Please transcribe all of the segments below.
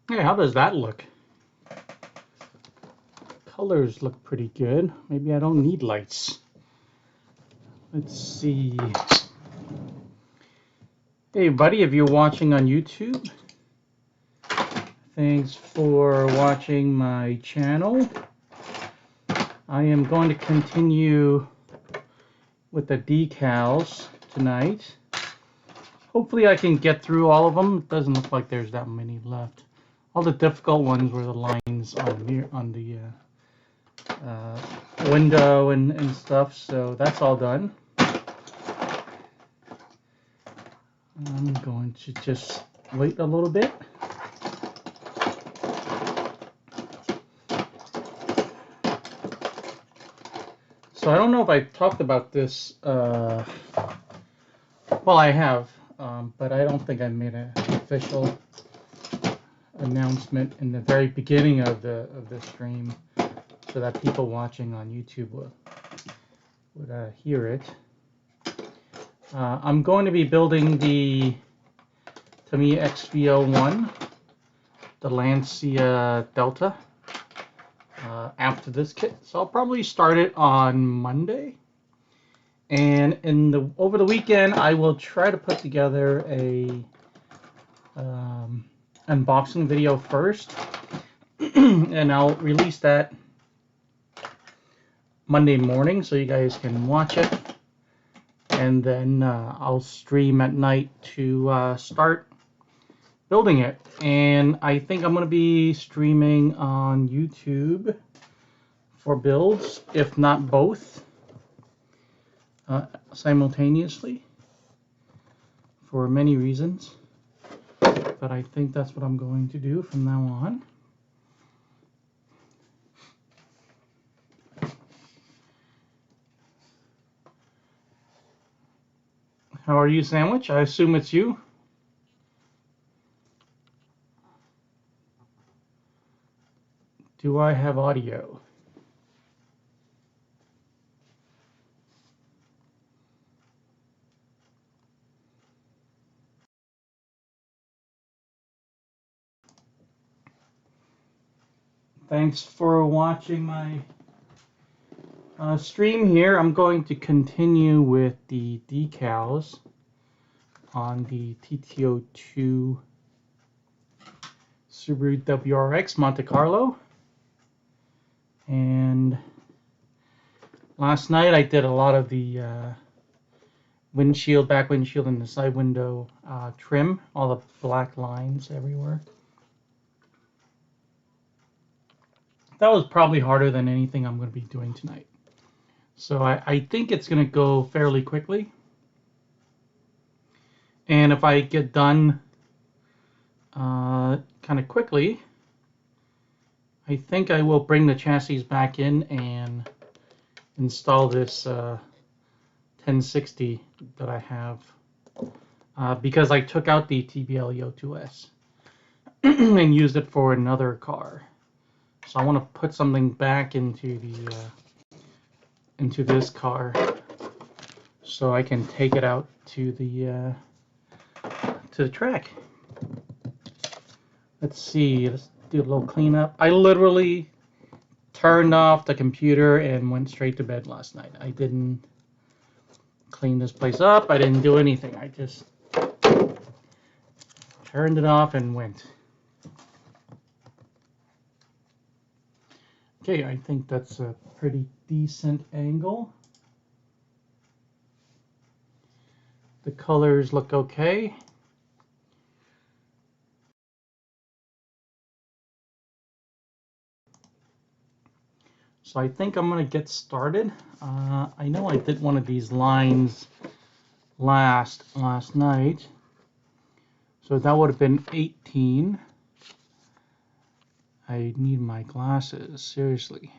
Hey, how does that look? Colors look pretty good. Maybe I don't need lights. Let's see. Hey, buddy, if you're watching on YouTube, thanks for watching my channel. I am going to continue with the decals tonight. Hopefully I can get through all of them. It doesn't look like there's that many left. All the difficult ones were the lines on the window and stuff, so that's all done. I'm going to just wait a little bit. So I don't know if I talked about this. Well, I have, but I don't think I made an official announcement in the very beginning of the stream, so that people watching on YouTube would hear it. I'm going to be building the Tamiya XV01, the Lancia Delta, after this kit. So I'll probably start it on Monday. And over the weekend, I will try to put together a unboxing video first, and I'll release that Monday morning so you guys can watch it. And then I'll stream at night to start building it. And I think I'm going to be streaming on YouTube for builds, if not both, simultaneously, for many reasons. But I think that's what I'm going to do from now on. How are you, Sandwich? I assume it's you. Do I have audio? Thanks for watching my stream here. I'm going to continue with the decals on the TT-02 Subaru WRX Monte-Carlo. And last night I did a lot of the windshield, back windshield, and the side window trim, all the black lines everywhere. That was probably harder than anything I'm going to be doing tonight. So I think it's going to go fairly quickly. And if I get done kind of quickly, I think I will bring the chassis back in and install this 1060 that I have, because I took out the TBL-02S and used it for another car. So I want to put something back into the into this car so I can take it out to the track. Let's see. Let's do a little cleanup. I literally turned off the computer and went straight to bed last night. I didn't clean this place up. I didn't do anything. I just turned it off and went. Okay, I think that's a pretty decent angle. The colors look okay. So I think I'm going to get started. I know I did one of these lines last night. So that would have been 18. I need my glasses, seriously.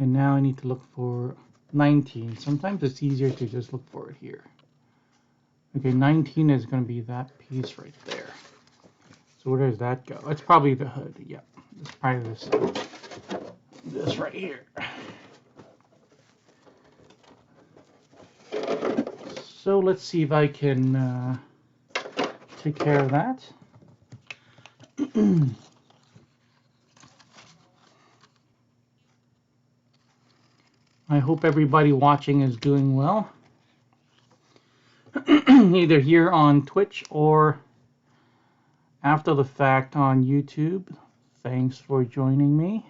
And now I need to look for 19. Sometimes it's easier to just look for it here. Okay, 19 is going to be that piece right there. So where does that go? It's probably the hood. Yep, it's probably this right here. So let's see if I can take care of that. I hope everybody watching is doing well. Either here on Twitch or after the fact on YouTube. Thanks for joining me.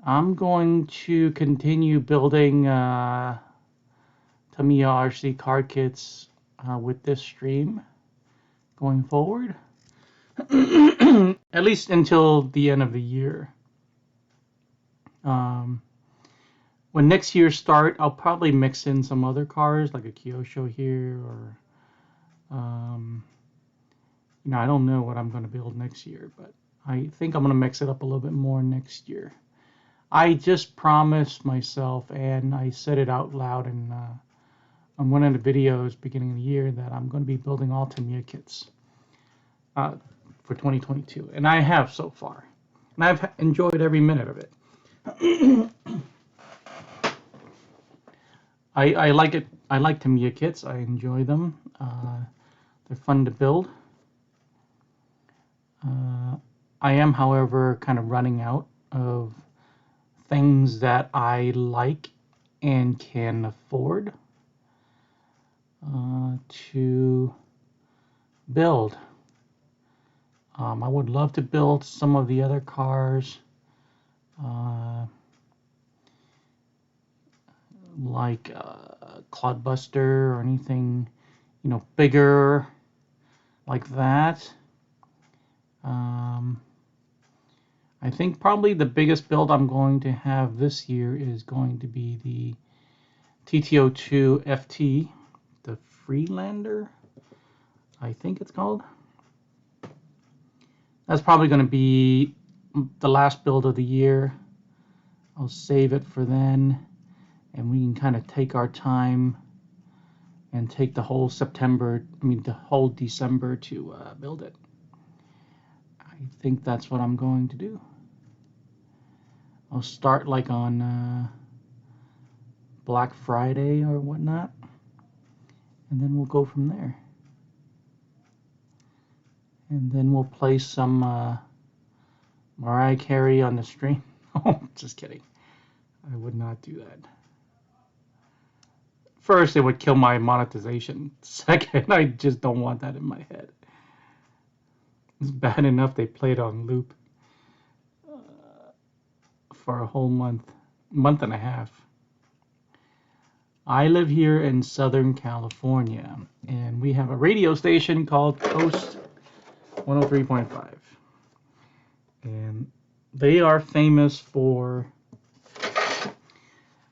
I'm going to continue building Tamiya RC card kits with this stream going forward. At least until the end of the year. When next year start, I'll probably mix in some other cars like a Kyosho here, or you know, I don't know what I'm going to build next year, but I think I'm going to mix it up a little bit more next year. I just promised myself, and I said it out loud in on one of the videos beginning of the year, that I'm going to be building all Tamiya kits for 2022, and I have so far, and I've enjoyed every minute of it. I like it. I like Tamiya kits. I enjoy them. They're fun to build. I am, however, kind of running out of things that I like and can afford to build. I would love to build some of the other cars, like Cloudbuster or anything, you know, bigger like that. I think probably the biggest build I'm going to have this year is going to be the TT-02 FT, the Freelander, I think it's called. That's probably going to be the last build of the year. I'll save it for then, and we can kind of take our time and take the whole the whole December to build it. I think that's what I'm going to do. I'll start like on Black Friday or whatnot, and then we'll go from there. And then we'll play some Mariah Carey on the stream. Oh, just kidding. I would not do that. First, it would kill my monetization. Second, I just don't want that in my head. It's bad enough they played on loop for a whole month and a half. I live here in Southern California, and we have a radio station called Coast 103.5. And they are famous for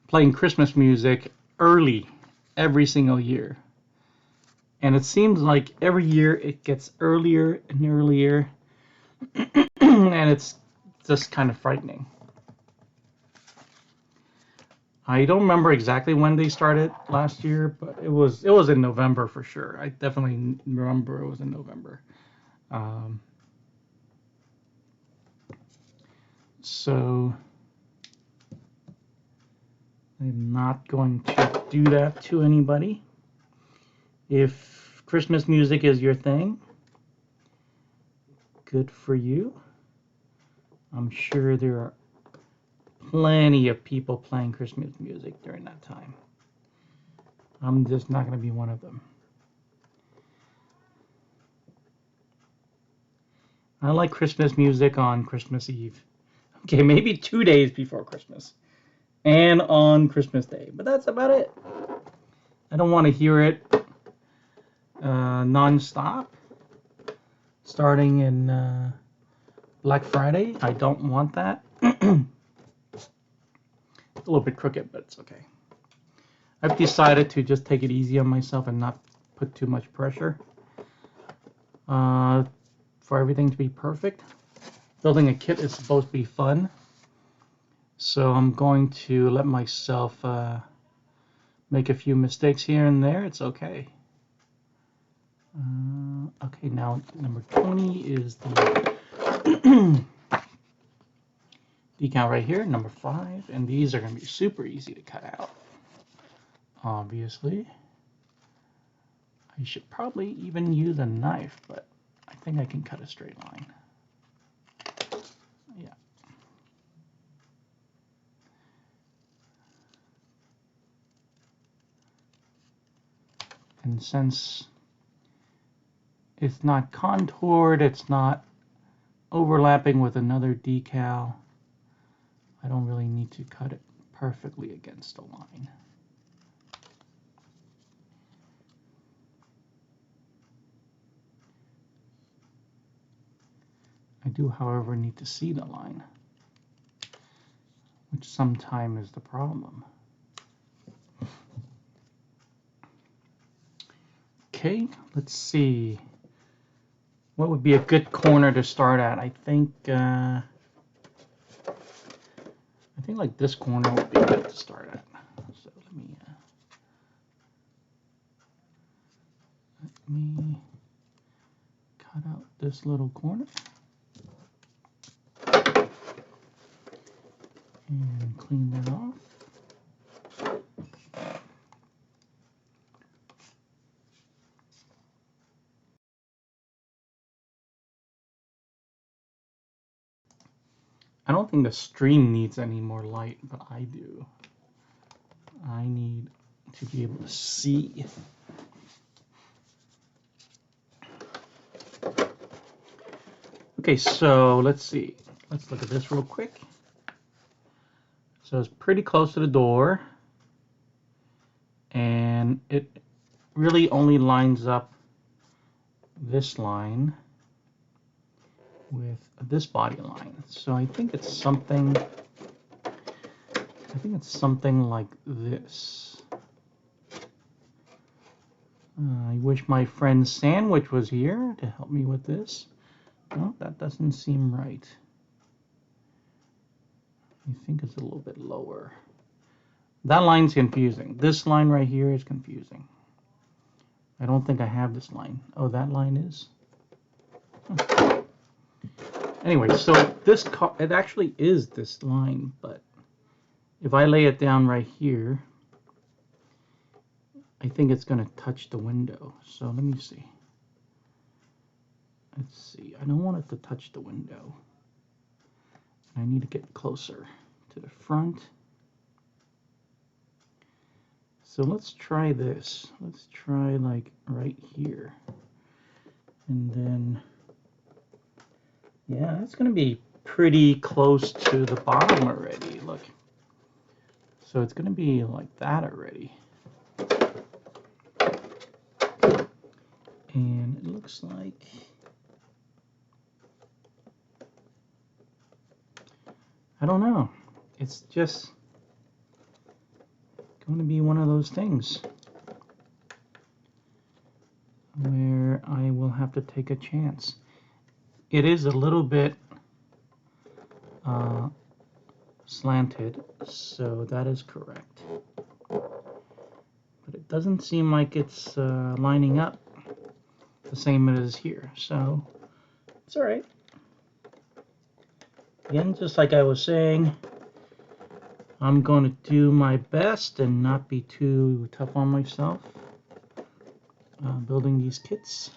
playing Christmas music early every single year. And it seems like every year it gets earlier and earlier, and it's just kind of frightening. I don't remember exactly when they started last year, but it was in November for sure. I definitely remember it was in November. So I'm not going to do that to anybody. If Christmas music is your thing, good for you. I'm sure there are plenty of people playing Christmas music during that time. I'm just not going to be one of them. I like Christmas music on Christmas Eve. Okay, maybe 2 days before Christmas. And on Christmas Day. But that's about it. I don't want to hear it non-stop. Starting in Black Friday. I don't want that. It's a little bit crooked, but it's okay. I've decided to just take it easy on myself and not put too much pressure for everything to be perfect. Building a kit is supposed to be fun, so I'm going to let myself make a few mistakes here and there. It's okay. Okay, now number 20 is the decal right here, number 5, and these are going to be super easy to cut out. Obviously, I should probably even use a knife, but think I can cut a straight line. Yeah. And since it's not contoured, it's not overlapping with another decal, I don't really need to cut it perfectly against the line. I do, however, need to see the line, which sometimes is the problem. Okay, let's see. What would be a good corner to start at? I think like this corner would be good to start at. So let me cut out this little corner and clean that off. I don't think the stream needs any more light, but I do. I need to be able to see. Okay, so let's see. Let's look at this real quick. So it's pretty close to the door, and it really only lines up this line with this body line. So I think it's something like this. I wish my friend Sandwich was here to help me with this. No, that doesn't seem right. I think it's a little bit lower. That line's confusing. This line right here is confusing. I don't think I have this line. Oh, that line is? Huh. Anyway, so this car, it actually is this line, but if I lay it down right here, I think it's going to touch the window. So let me see. Let's see. I don't want it to touch the window. I need to get closer to the front. So let's try this. Let's try like right here. And then, yeah, it's going to be pretty close to the bottom already. Look. So it's going to be like that already. And it looks like I don't know. It's just going to be one of those things where I will have to take a chance. It is a little bit slanted, so that is correct. But it doesn't seem like it's lining up the same as here, so it's all right. Again, just like I was saying, I'm going to do my best and not be too tough on myself building these kits,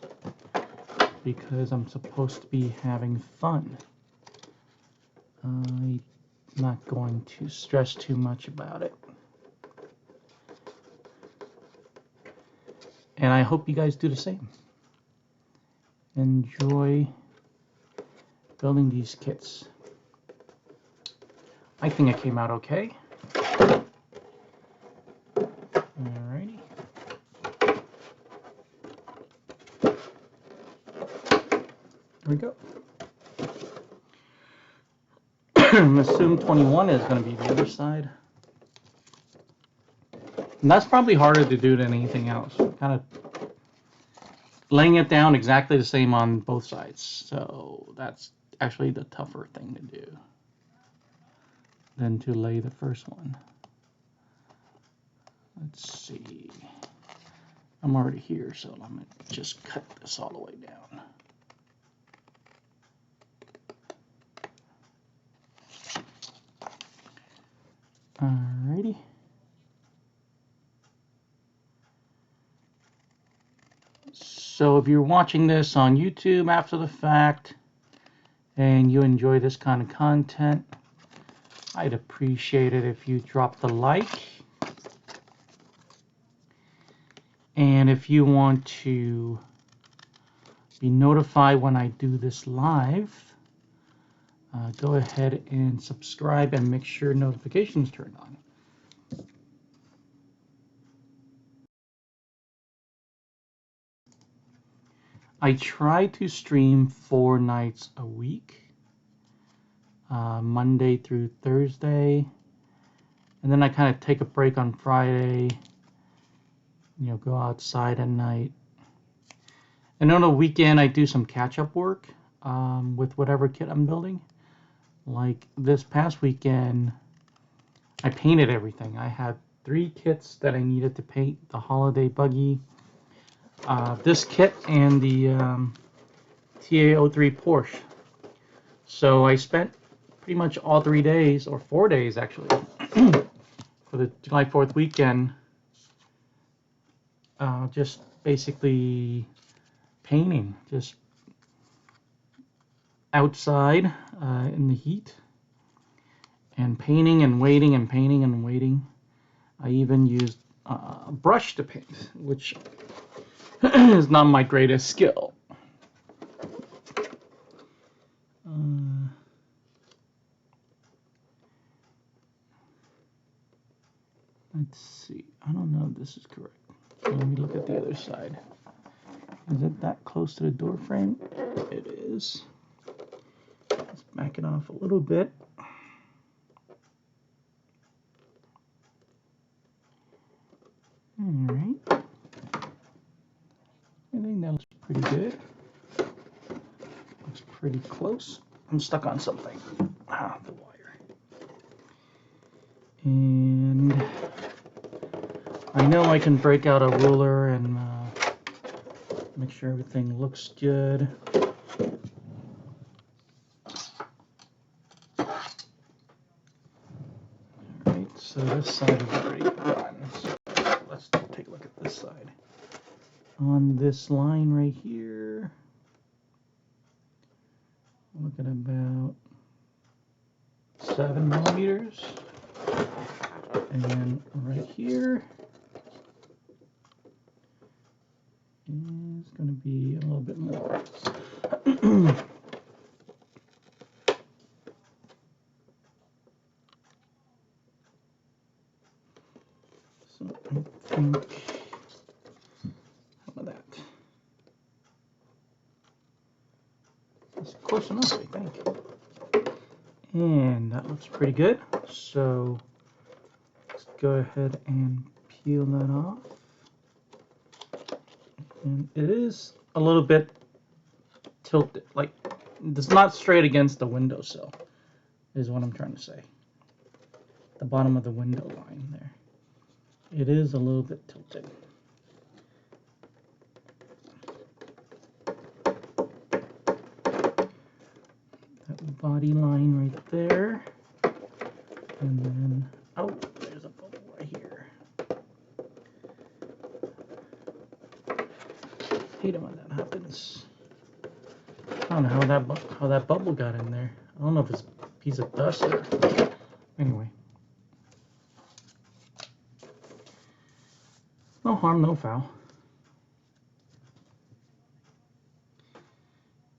because I'm supposed to be having fun. I'm not going to stress too much about it. And I hope you guys do the same. Enjoy building these kits. I think it came out okay. Alrighty. There we go. Assume 21 is going to be the other side. And that's probably harder to do than anything else. Kind of laying it down exactly the same on both sides. So that's actually the tougher thing to do than to lay the first one. Let's see. I'm already here, so I'm going to just cut this all the way down. Alrighty. So if you're watching this on YouTube after the fact and you enjoy this kind of content, I'd appreciate it if you dropped a like. And if you want to be notified when I do this live, go ahead and subscribe and make sure notifications turn on. I try to stream 4 nights a week, Monday through Thursday, and then I kind of take a break on Friday, go outside at night. And on the weekend, I do some catch-up work with whatever kit I'm building. Like this past weekend, I painted everything. I had 3 kits that I needed to paint: the holiday buggy, this kit, and the TT-03 Porsche. So I spent pretty much all 3 days, or 4 days actually, for the July 4th weekend, just basically painting, just outside in the heat, and painting and waiting and painting and waiting. I even used a brush to paint, which is not my greatest skill. Let's see. I don't know if this is correct. Let me look at the other side. Is it that close to the door frame? It is. Let's back it off a little bit. All right. I think that looks pretty good. Looks pretty close. I'm stuck on something. The wire. And I know I can break out a ruler and make sure everything looks good. Alright, so this side is already done. So let's take a look at this side. On this line right here, look at about 7 millimeters. And then right here is going to be a little bit more. So I think, how about that? That's close enough, I think. And that looks pretty good. So let's go ahead and peel that off. And it is a little bit tilted, like it's not straight against the windowsill, is what I'm trying to say. The bottom of the window line there. It is a little bit tilted. That body line right there. And then, oh, there's a bubble right here. Hate it when that happens. I don't know how that bubble got in there. I don't know if it's a piece of dust or... Anyway. No harm, no foul.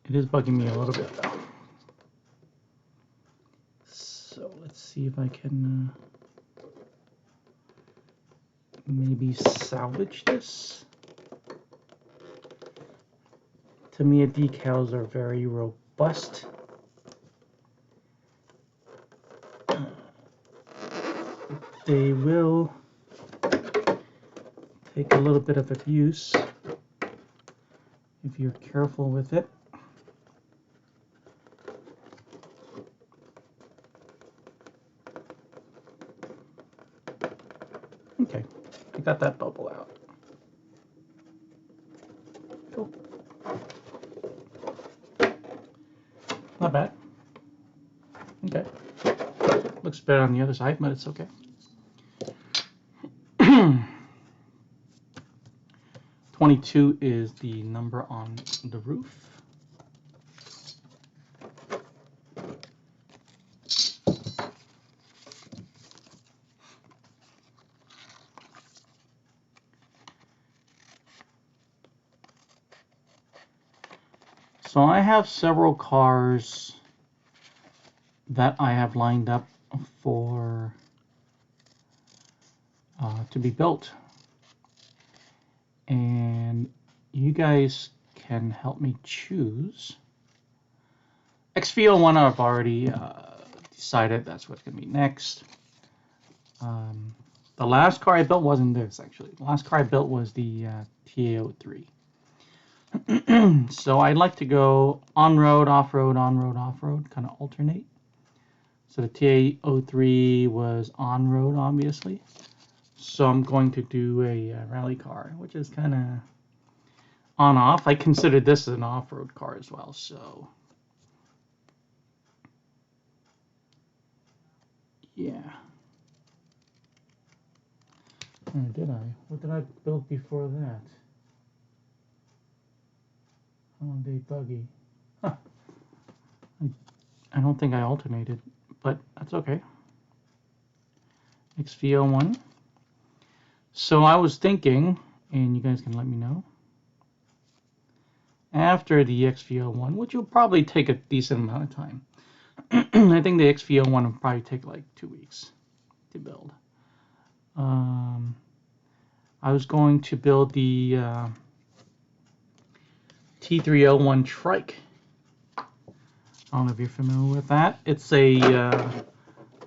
It is bugging me a little bit though. So let's see if I can maybe salvage this. Tamiya decals are very robust. They will take a little bit of abuse if you're careful with it. Okay, I got that bubble out. Cool. Not bad. Okay. Looks better on the other side, but it's okay. 22 is the number on the roof. So I have several cars that I have lined up for to be built, and you guys can help me choose. XV01 I've already decided that's what's going to be next. The last car I built wasn't this, actually. The last car I built was the TT-02. So I'd like to go on-road, off-road, on-road, off-road, kind of alternate. So the TT-03 was on-road, obviously. So I'm going to do a rally car, which is kind of on-off. I consider this an off-road car as well, so yeah. Or did I? What did I build before that? Holiday buggy. Huh. I don't think I alternated, but that's okay. XV01. So I was thinking, and you guys can let me know, after the XV01, which will probably take a decent amount of time. I think the XV01 will probably take like 2 weeks to build. I was going to build the T301 trike. I don't know if you're familiar with that. It's a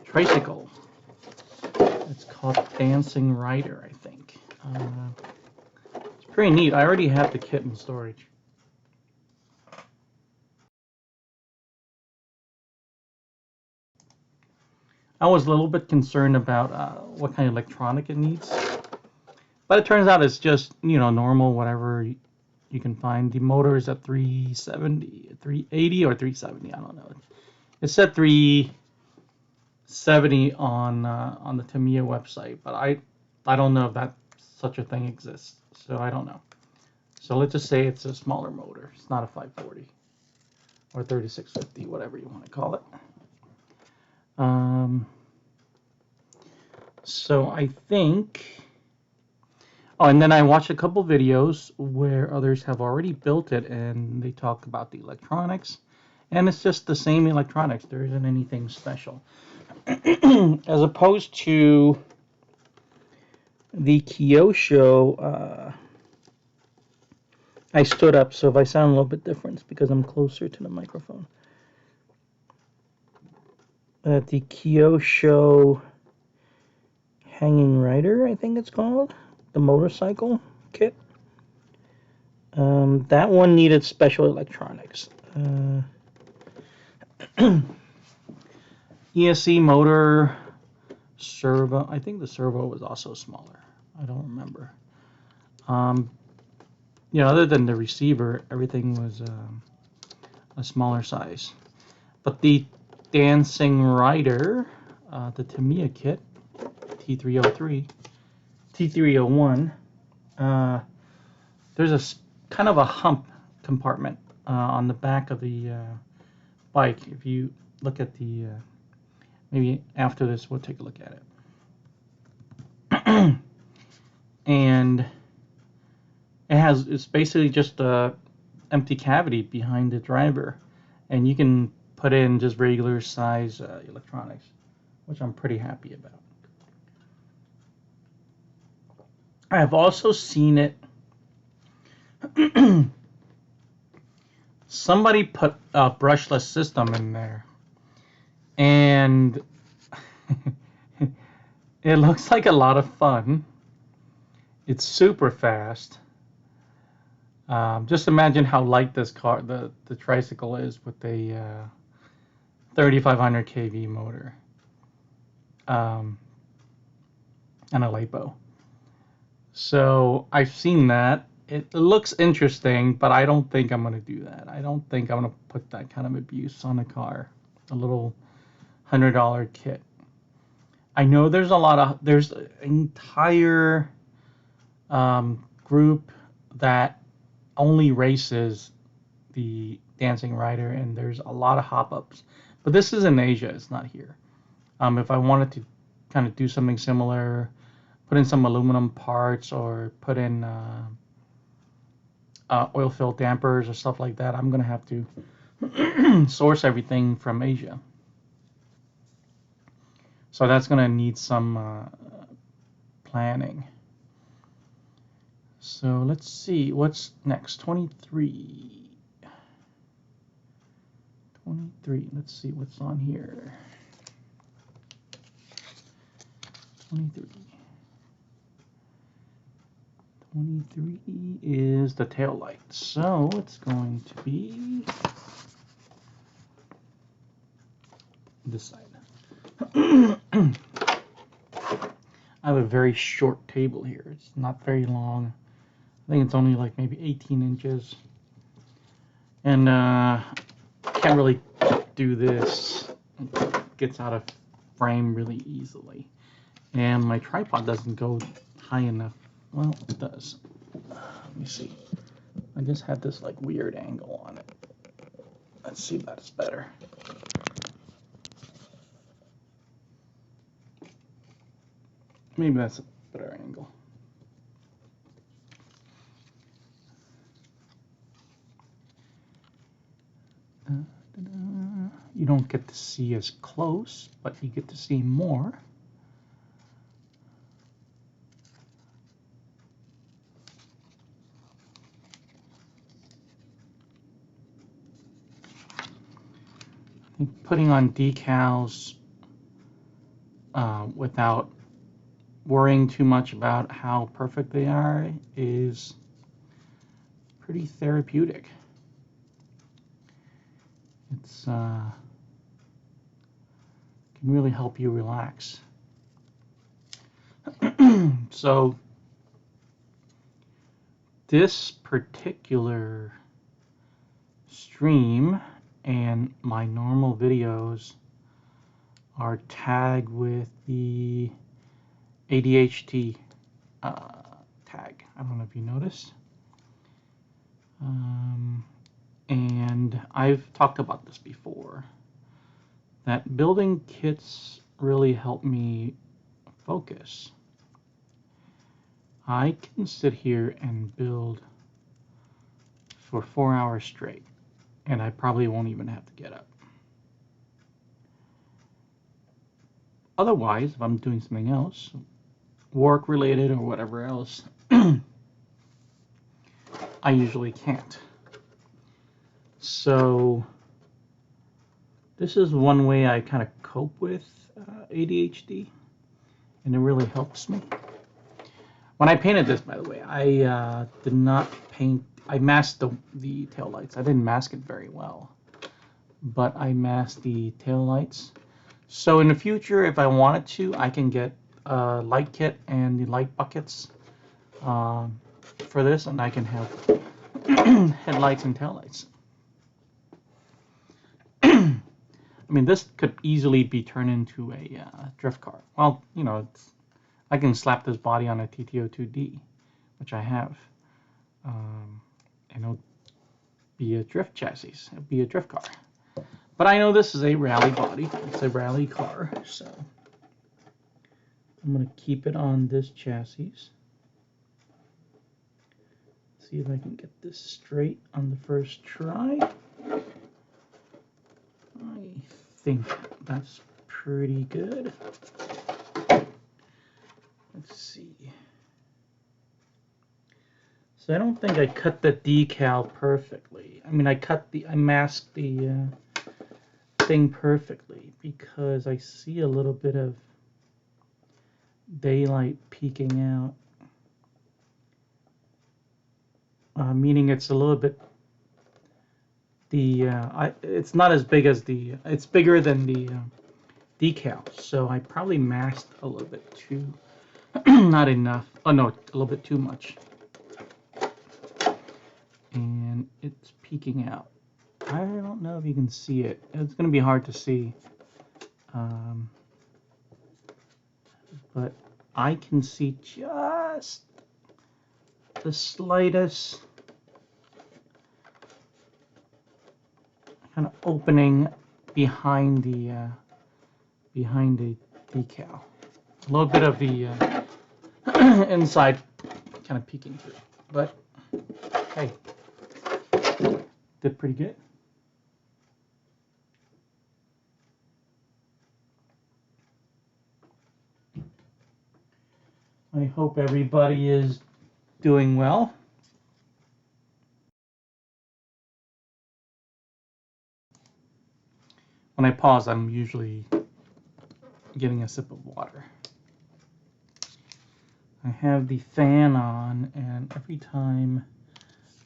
tricycle. It's called Dancing Rider, I think. It's pretty neat. I already have the kit in storage. I was a little bit concerned about what kind of electronic it needs, but it turns out it's just, you know, normal, whatever you can find. The motor is at 370, 380 or 370, I don't know. It said 370 on the Tamiya website, but I don't know if that such a thing exists, so I don't know. So let's just say it's a smaller motor. It's not a 540 or 3650, whatever you want to call it. So I think, oh, and then I watched a couple videos where others have already built it, and they talk about the electronics, and it's just the same electronics. There isn't anything special. As opposed to the Kyosho, I stood up, so if I sound a little bit different, it's because I'm closer to the microphone. The Kyosho Hanging Rider, I think it's called, the motorcycle kit. That one needed special electronics. ESC motor, servo. I think the servo was also smaller. I don't remember. You know, other than the receiver, everything was a smaller size. But the Dancing Rider, the Tamiya kit, T303, T301, there's a kind of a hump compartment on the back of the bike. If you look at the, maybe after this we'll take a look at it. And it's basically just a empty cavity behind the driver, and you can put in just regular size electronics, which I'm pretty happy about. I have also seen it. Somebody put a brushless system in there, and it looks like a lot of fun. It's super fast. Just imagine how light this car, the tricycle, is with a 3500 kV motor and a LiPo. So I've seen that. It looks interesting, but I don't think I'm going to do that. I don't think I'm going to put that kind of abuse on a car, a little $100 kit. I know there's an entire group that only races the Dancing Rider, and there's a lot of hop-ups. But this is in Asia, it's not here. If I wanted to kind of do something similar, put in some aluminum parts or put in oil-filled dampers or stuff like that, I'm going to have to source everything from Asia. So that's going to need some planning. So let's see, what's next? 23. 23, let's see what's on here. 23. 23 is the tail light. So it's going to be this side. I have a very short table here. It's not very long. I think it's only like maybe 18 inches. And can't really do this. It gets out of frame really easily. And my tripod doesn't go high enough. Well, it does. Let me see. I just had this like weird angle on it. Let's see if that's better. Maybe that's a better angle. You don't get to see as close, but you get to see more. I think putting on decals without worrying too much about how perfect they are is pretty therapeutic. It's can really help you relax. So this particular stream and my normal videos are tagged with the ADHD tag. I don't know if you noticed. And I've talked about this before, that building kits really help me focus. I can sit here and build for 4 hours straight, and I probably won't even have to get up. Otherwise, if I'm doing something else, work related or whatever else, I usually can't. So this is one way I kind of cope with ADHD, and it really helps me. When I painted this, by the way, I did not paint. I masked the tail lights. I didn't mask it very well, but I masked the tail lights. So in the future, if I wanted to, I can get a light kit and the light buckets for this, and I can have headlights and taillights. I mean, this could easily be turned into a drift car. Well, you know, I can slap this body on a TT-02D, which I have, and it'll be a drift chassis. It'll be a drift car. But I know this is a rally body. It's a rally car, so I'm going to keep it on this chassis. See if I can get this straight on the first try. I think that's pretty good. Let's see. So I don't think I cut the decal perfectly. I mean, I masked the thing perfectly because I see a little bit of daylight peeking out. Meaning it's a little bit, it's not as big as it's bigger than the decal, so I probably masked a little bit too, not enough, oh no, a little bit too much. And it's peeking out. I don't know if you can see it. It's going to be hard to see, but I can see just the slightest kind of opening behind the decal. A little bit of the inside kind of peeking through, but hey, did pretty good. I hope everybody is doing well. When I pause, I'm usually getting a sip of water. I have the fan on, and every time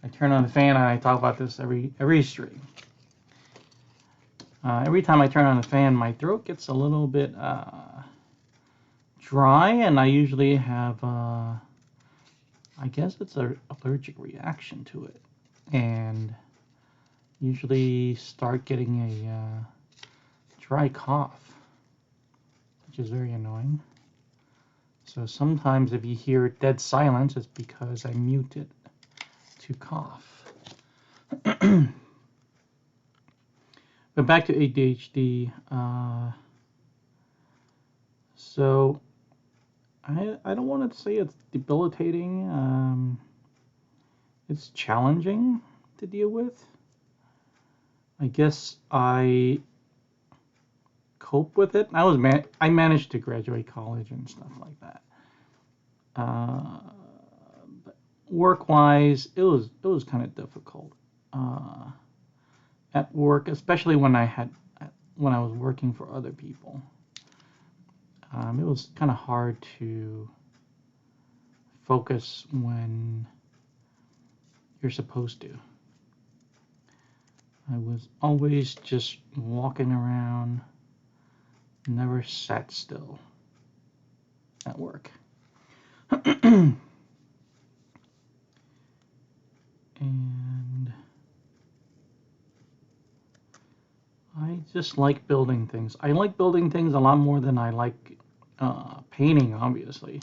I turn on the fan, and I talk about this every stream. Every time I turn on the fan, my throat gets a little bit dry, and I usually have, I guess it's an allergic reaction to it, and usually start getting a dry cough, which is very annoying. So sometimes if you hear dead silence, it's because I muted to cough. But back to ADHD. So I don't want to say it's debilitating. It's challenging to deal with. I guess I cope with it. I managed to graduate college and stuff like that. But work-wise, it was kind of difficult at work, especially when I was working for other people. It was kind of hard to focus when you're supposed to. I was always just walking around, never sat still at work. And I just like building things. I like building things a lot more than I like painting, obviously.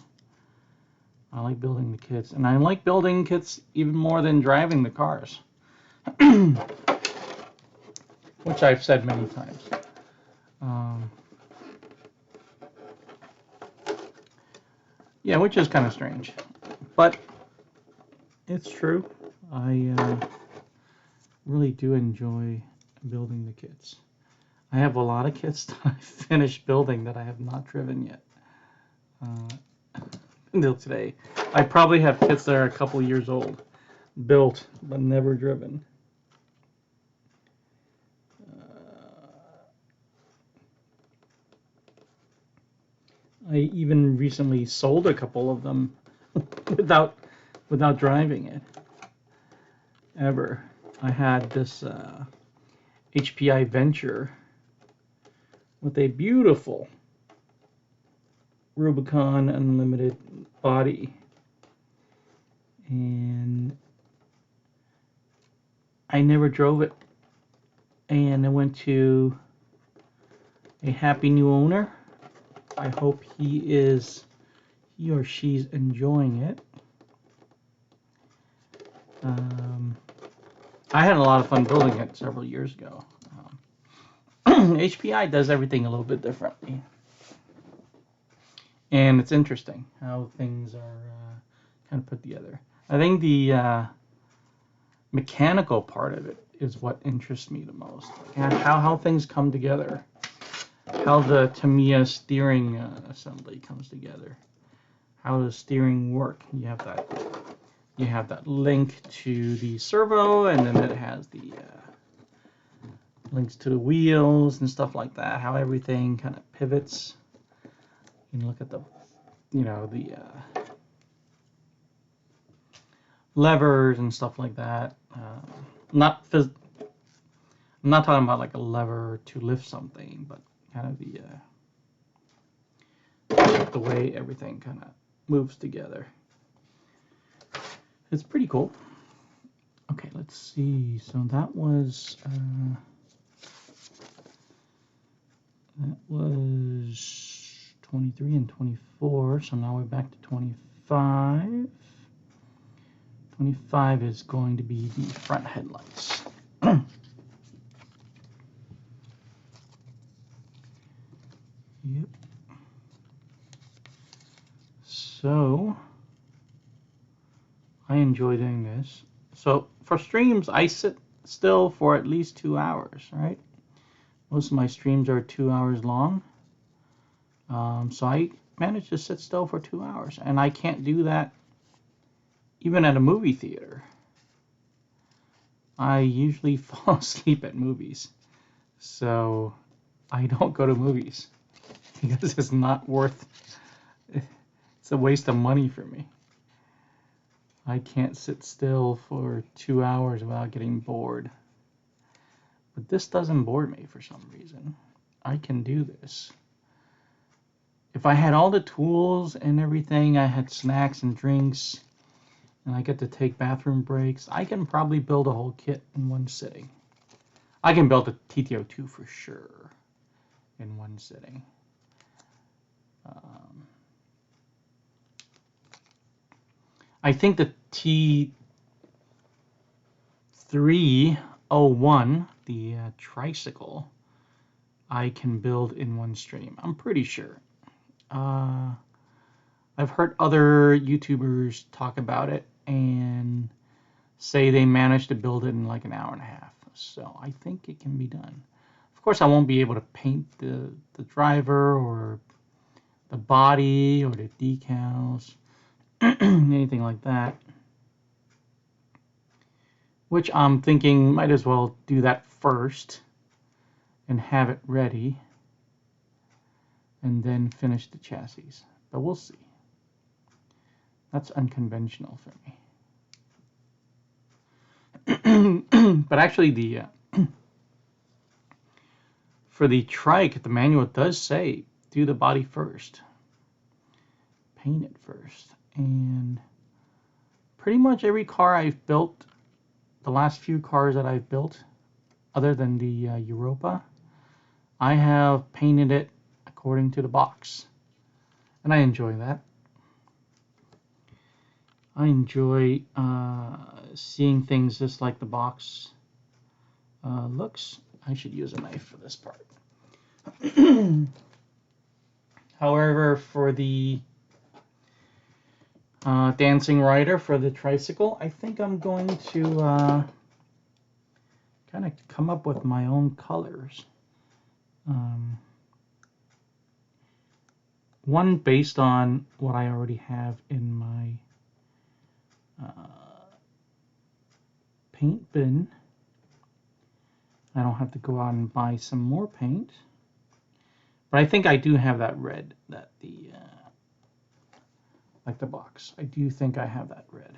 I like building the kits, and I like building kits even more than driving the cars, which I've said many times. Yeah, which is kind of strange, but it's true. I really do enjoy building the kits. I have a lot of kits that I finished building that I have not driven yet. Until today. I probably have kits that are a couple years old, built, but never driven. I even recently sold a couple of them without driving it. Ever. I had this HPI Venture with a beautiful Rubicon Unlimited body, and I never drove it, and it went to a happy new owner. I hope he or she's enjoying it. I had a lot of fun building it several years ago. HPI does everything a little bit differently. And it's interesting how things are kind of put together. I think the mechanical part of it is what interests me the most. And how things come together. How the Tamiya steering assembly comes together. How does steering work? You have that link to the servo, and then it has the links to the wheels and stuff like that. How everything kind of pivots. You can look at the levers and stuff like that. I'm not talking about like a lever to lift something, but kind of the way everything kind of moves together. It's pretty cool. Okay, let's see. So that was 23 and 24. So now we're back to 25. 25 is going to be the front headlights. Yep. So I enjoy doing this. So for streams, I sit still for at least 2 hours, right? Most of my streams are 2 hours long. So I managed to sit still for 2 hours, and I can't do that even at a movie theater. I usually fall asleep at movies, so I don't go to movies because it's not worth. It's a waste of money for me. I can't sit still for 2 hours without getting bored. But this doesn't bore me for some reason. I can do this. If I had all the tools and everything, I had snacks and drinks, and I get to take bathroom breaks, I can probably build a whole kit in one sitting. I can build a TT-02 for sure in one sitting. I think the T-0301, the tricycle, I can build in one stream. I'm pretty sure. I've heard other YouTubers talk about it and say they managed to build it in like an hour and a half. So I think it can be done. Of course, I won't be able to paint the driver or the body or the decals, anything like that. Which I'm thinking might as well do that first and have it ready and then finish the chassis. But we'll see. That's unconventional for me. But actually, for the trike, the manual does say do the body first, paint it first, and pretty much every car I've built, the last few cars that I've built, other than the Europa, I have painted it according to the box, and I enjoy that. I enjoy seeing things just like the box looks. I should use a knife for this part. However, for the dancing rider, for the tricycle, I think I'm going to kind of come up with my own colors. One based on what I already have in my paint bin. I don't have to go out and buy some more paint. But I think I do have that red, that like the box. I do think I have that red.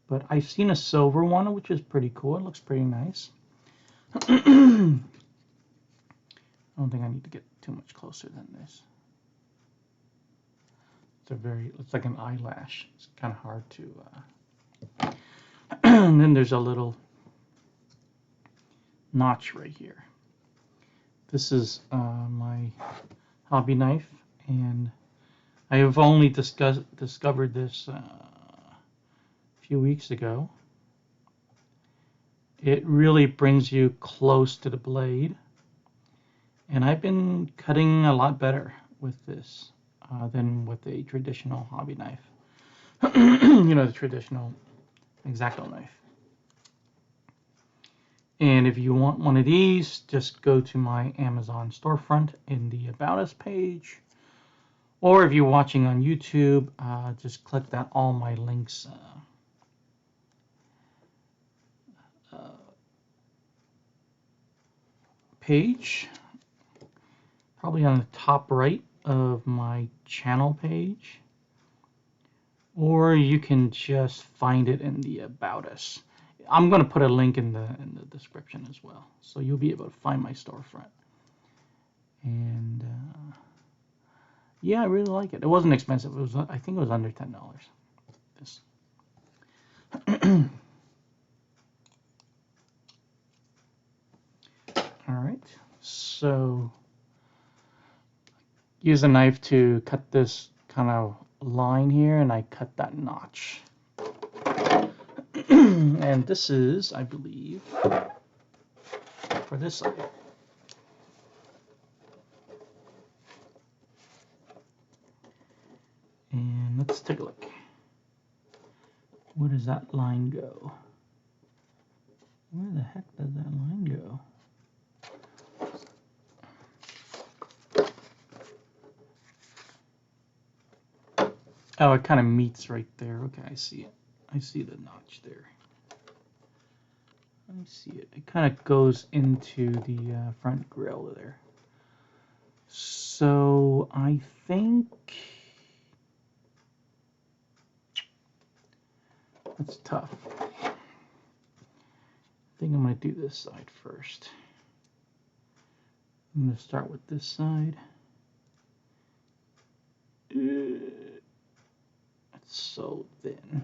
But I've seen a silver one, which is pretty cool. It looks pretty nice. I don't think I need to get too much closer than this. It's like an eyelash. It's kind of hard to. And then there's a little notch right here. This is my hobby knife, and I have only discovered this a few weeks ago. It really brings you close to the blade, and I've been cutting a lot better with this than with a traditional hobby knife. You know, the traditional X-Acto knife. And if you want one of these, just go to my Amazon storefront in the About Us page. Or if you're watching on YouTube, just click that all my links page. Probably on the top right of my channel page. Or you can just find it in the About Us. I'm going to put a link in the description as well, so you'll be able to find my storefront. And yeah, I really like it. It wasn't expensive. It was, I think it was under $10. This. All right. So use a knife to cut this kind of line here, and I cut that notch. And this is, I believe, for this side. And let's take a look. Where does that line go? Where the heck does that line go? Oh, it kind of meets right there. Okay, I see it. I see the notch there. I see it. It kind of goes into the front grille there. So I think that's tough. I think I'm going to do this side first. I'm going to start with this side. It's so thin.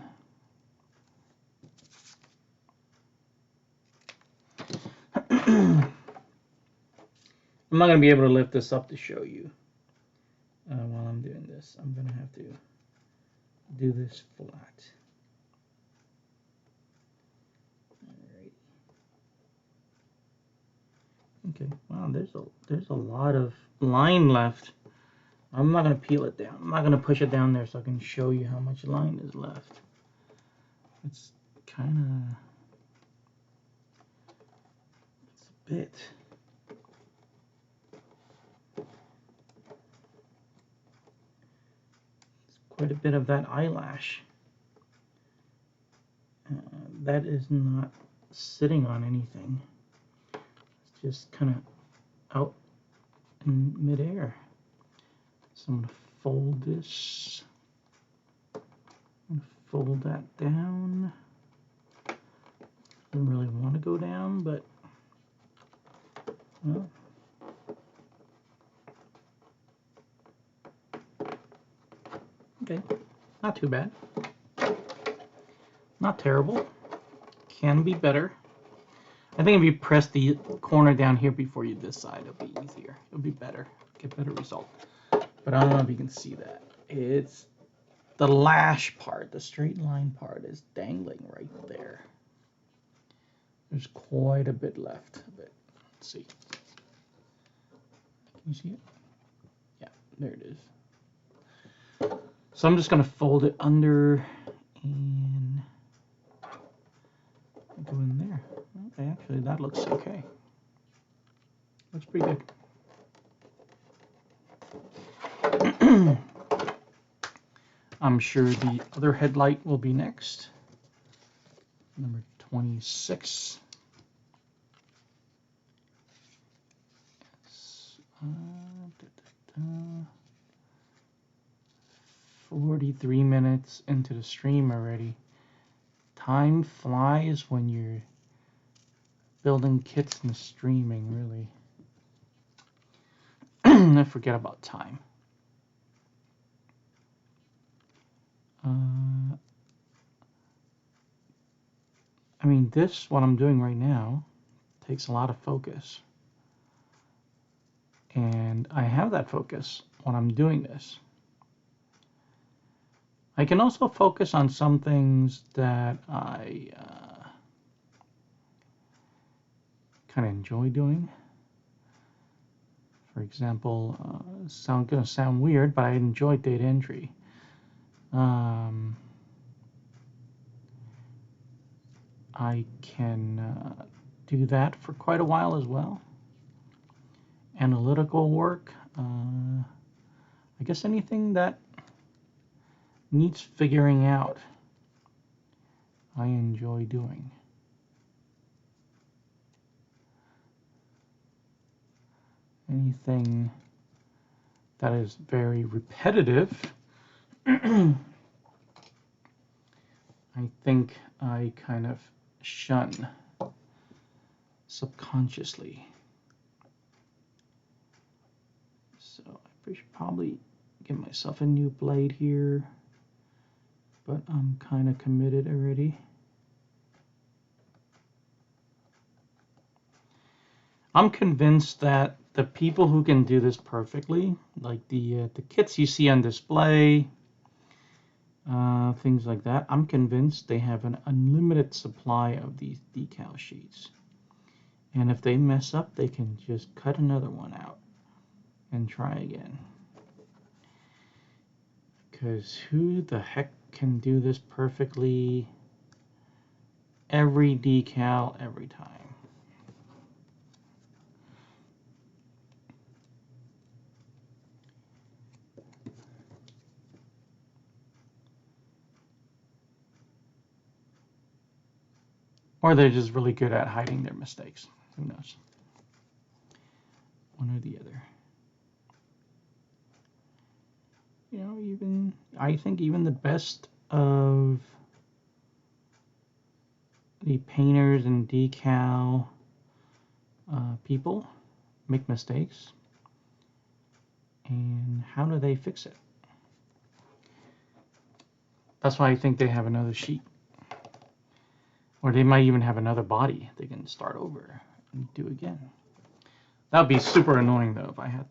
I'm not going to be able to lift this up to show you while I'm doing this. I'm going to have to do this flat. Alright. Okay. Wow, there's a lot of line left. I'm not going to peel it down. I'm not going to push it down there so I can show you how much line is left. It's kind of... it's a bit. It's quite a bit of that eyelash. That is not sitting on anything. It's just kind of out in midair. So I'm going to fold this. I'm going to fold that down. Don't really want to go down, but well. Okay, not too bad. Not terrible. Can be better. I think if you press the corner down here before you this side, it'll be easier. It'll be better. Get better result. But I don't know if you can see that. It's the lash part, the straight line part is dangling right there. There's quite a bit left of it. Let's see. Can you see it? Yeah, there it is. So I'm just going to fold it under and go in there. Okay, actually that looks okay. Looks pretty good. I'm sure the other headlight will be next. Number 26. 43 minutes into the stream already. Time flies when you're building kits and streaming, really. I forget about time. I mean, what I'm doing right now, takes a lot of focus. And I have that focus when I'm doing this. I can also focus on some things that I kind of enjoy doing. For example, gonna sound weird, but I enjoy data entry. I can do that for quite a while as well. Analytical work, I guess anything that needs figuring out, I enjoy doing. Anything that is very repetitive, I think I kind of shun subconsciously. So I should probably give myself a new blade here, but I'm kind of committed already. I'm convinced that the people who can do this perfectly, like the kits you see on display, things like that, I'm convinced they have an unlimited supply of these decal sheets. And if they mess up, they can just cut another one out and try again. Because who the heck can do this perfectly every decal, every time? Or they're just really good at hiding their mistakes. Who knows? One or the other. You know, even I think even the best of the painters and decal people make mistakes. And how do they fix it? That's why I think they have another sheet. Or they might even have another body they can start over and do again. That would be super annoying though if I had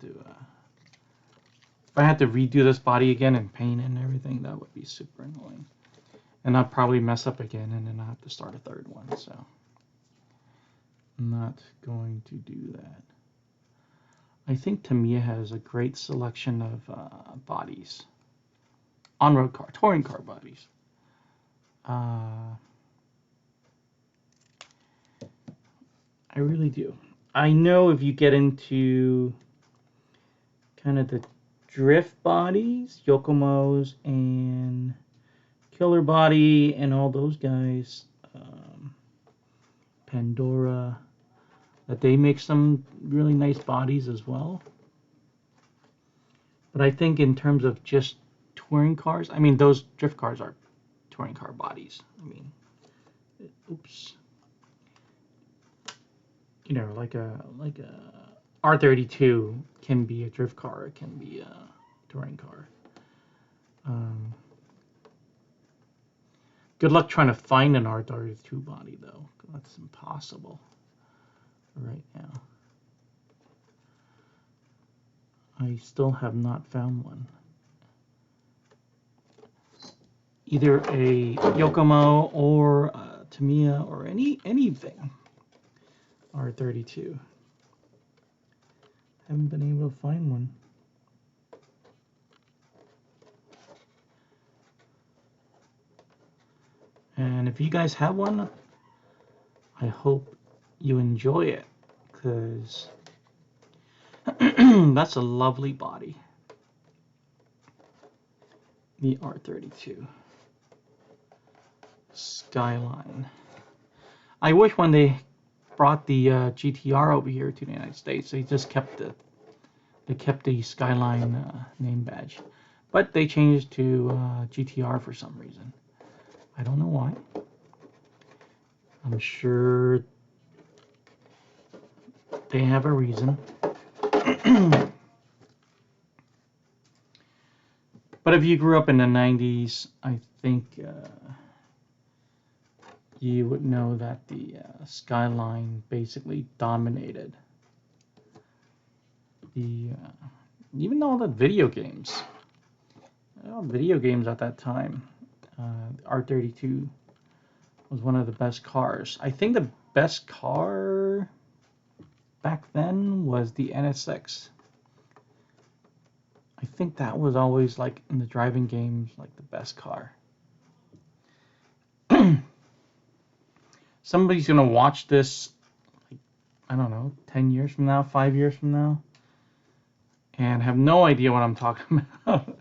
to redo this body again and paint it and everything. That would be super annoying. And I'd probably mess up again and then I'll have to start a third one. So I'm not going to do that. I think Tamiya has a great selection of bodies. On-road car, touring car bodies. I really do. I know if you get into kind of the drift bodies, Yokomo's and Killer Body and all those guys, Pandora, that they make some really nice bodies as well. But I think in terms of just touring cars, I mean, those drift cars are touring car bodies. I mean, oops. You know, like a R32 can be a drift car, it can be a touring car. Good luck trying to find an R32 body though. That's impossible right now. I still have not found one. Either a Yokomo or a Tamiya or anything R32. Haven't been able to find one. And if you guys have one, I hope you enjoy it, because that's a lovely body. The R32 Skyline. I wish when they brought the GTR over here to the United States, they just kept the Skyline name badge, but they changed to GTR for some reason. I don't know why. I'm sure they have a reason. But if you grew up in the 90s, I think you would know that the Skyline basically dominated the even all the video games. Video games at that time. R32 was one of the best cars. I think the best car back then was the NSX. I think that was always, like, in the driving games, like the best car. Somebody's gonna watch this, like, I don't know, 10 years from now, 5 years from now, and have no idea what I'm talking about.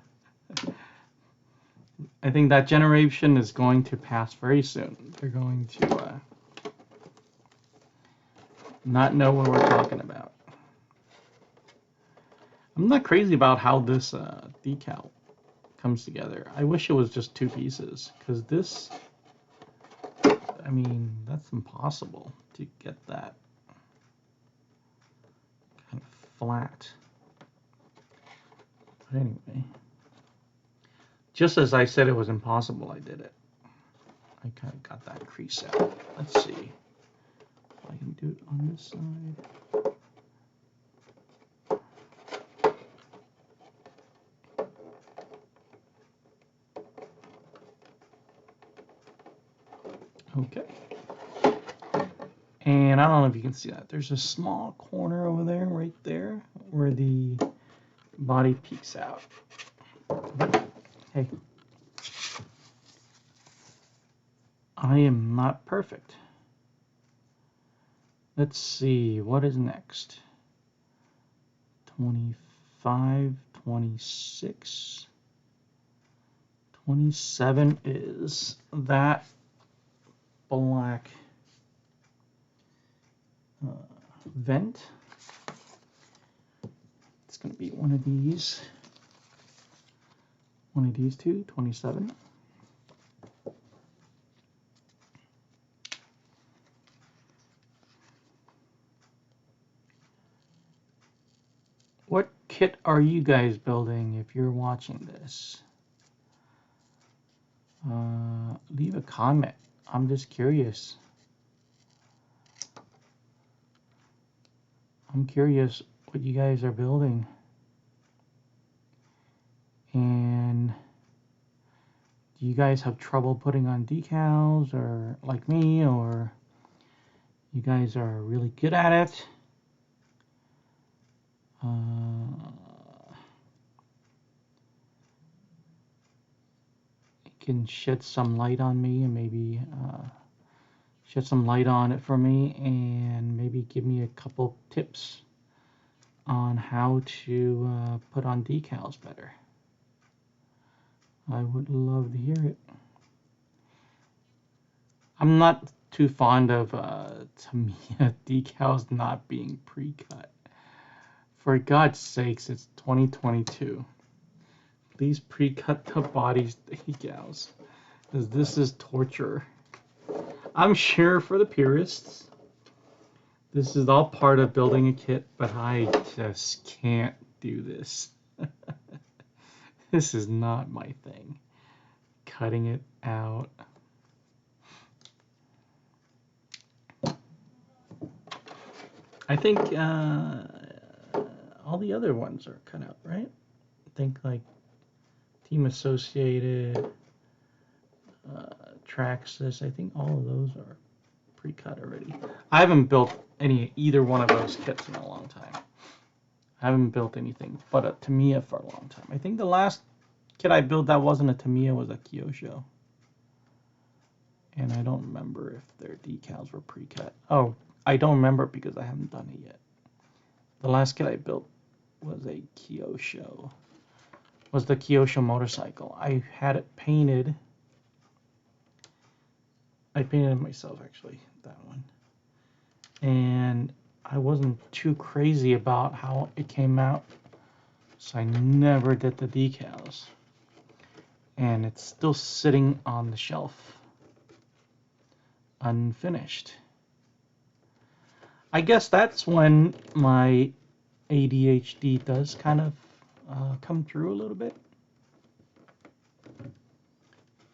I think that generation is going to pass very soon. They're going to not know what we're talking about. I'm not crazy about how this decal comes together. I wish it was just two pieces, because this, I mean, that's impossible to get that kind of flat. But anyway, just as I said it was impossible, I did it. I kind of got that crease out. Let's see if I can do it on this side. Okay. And I don't know if you can see that. There's a small corner over there, right there, where the body peeks out. But, hey, I am not perfect. Let's see, what is next? 25, 26, 27 is that black vent. It's going to be one of these two, 27. What kit are you guys building if you're watching this? Leave a comment. I'm just curious. I'm curious what you guys are building. And do you guys have trouble putting on decals, or like me, or you guys are really good at it? It can shed some light on me, and maybe shed some light on it for me, and maybe give me a couple tips on how to put on decals better. I would love to hear it. I'm not too fond of Tamiya decals not being pre-cut. For God's sakes, it's 2022. Please pre-cut the body's decals, because this is torture. I'm sure for the purists, this is all part of building a kit, but I just can't do this. This is not my thing. Cutting it out. I think all the other ones are cut out, right? I think like Team Associated, Traxxas, I think all of those are pre-cut already. I haven't built either one of those kits in a long time. I haven't built anything but a Tamiya for a long time. I think the last kit I built that wasn't a Tamiya was a Kyosho. And I don't remember if their decals were pre-cut. Oh, I don't remember because I haven't done it yet. The last kit I built was a Kyosho. Was the Kyosho motorcycle. I had it painted. I painted it myself, actually, that one. And I wasn't too crazy about how it came out, so I never did the decals. And it's still sitting on the shelf, unfinished. I guess that's when my ADHD does kind of come through a little bit.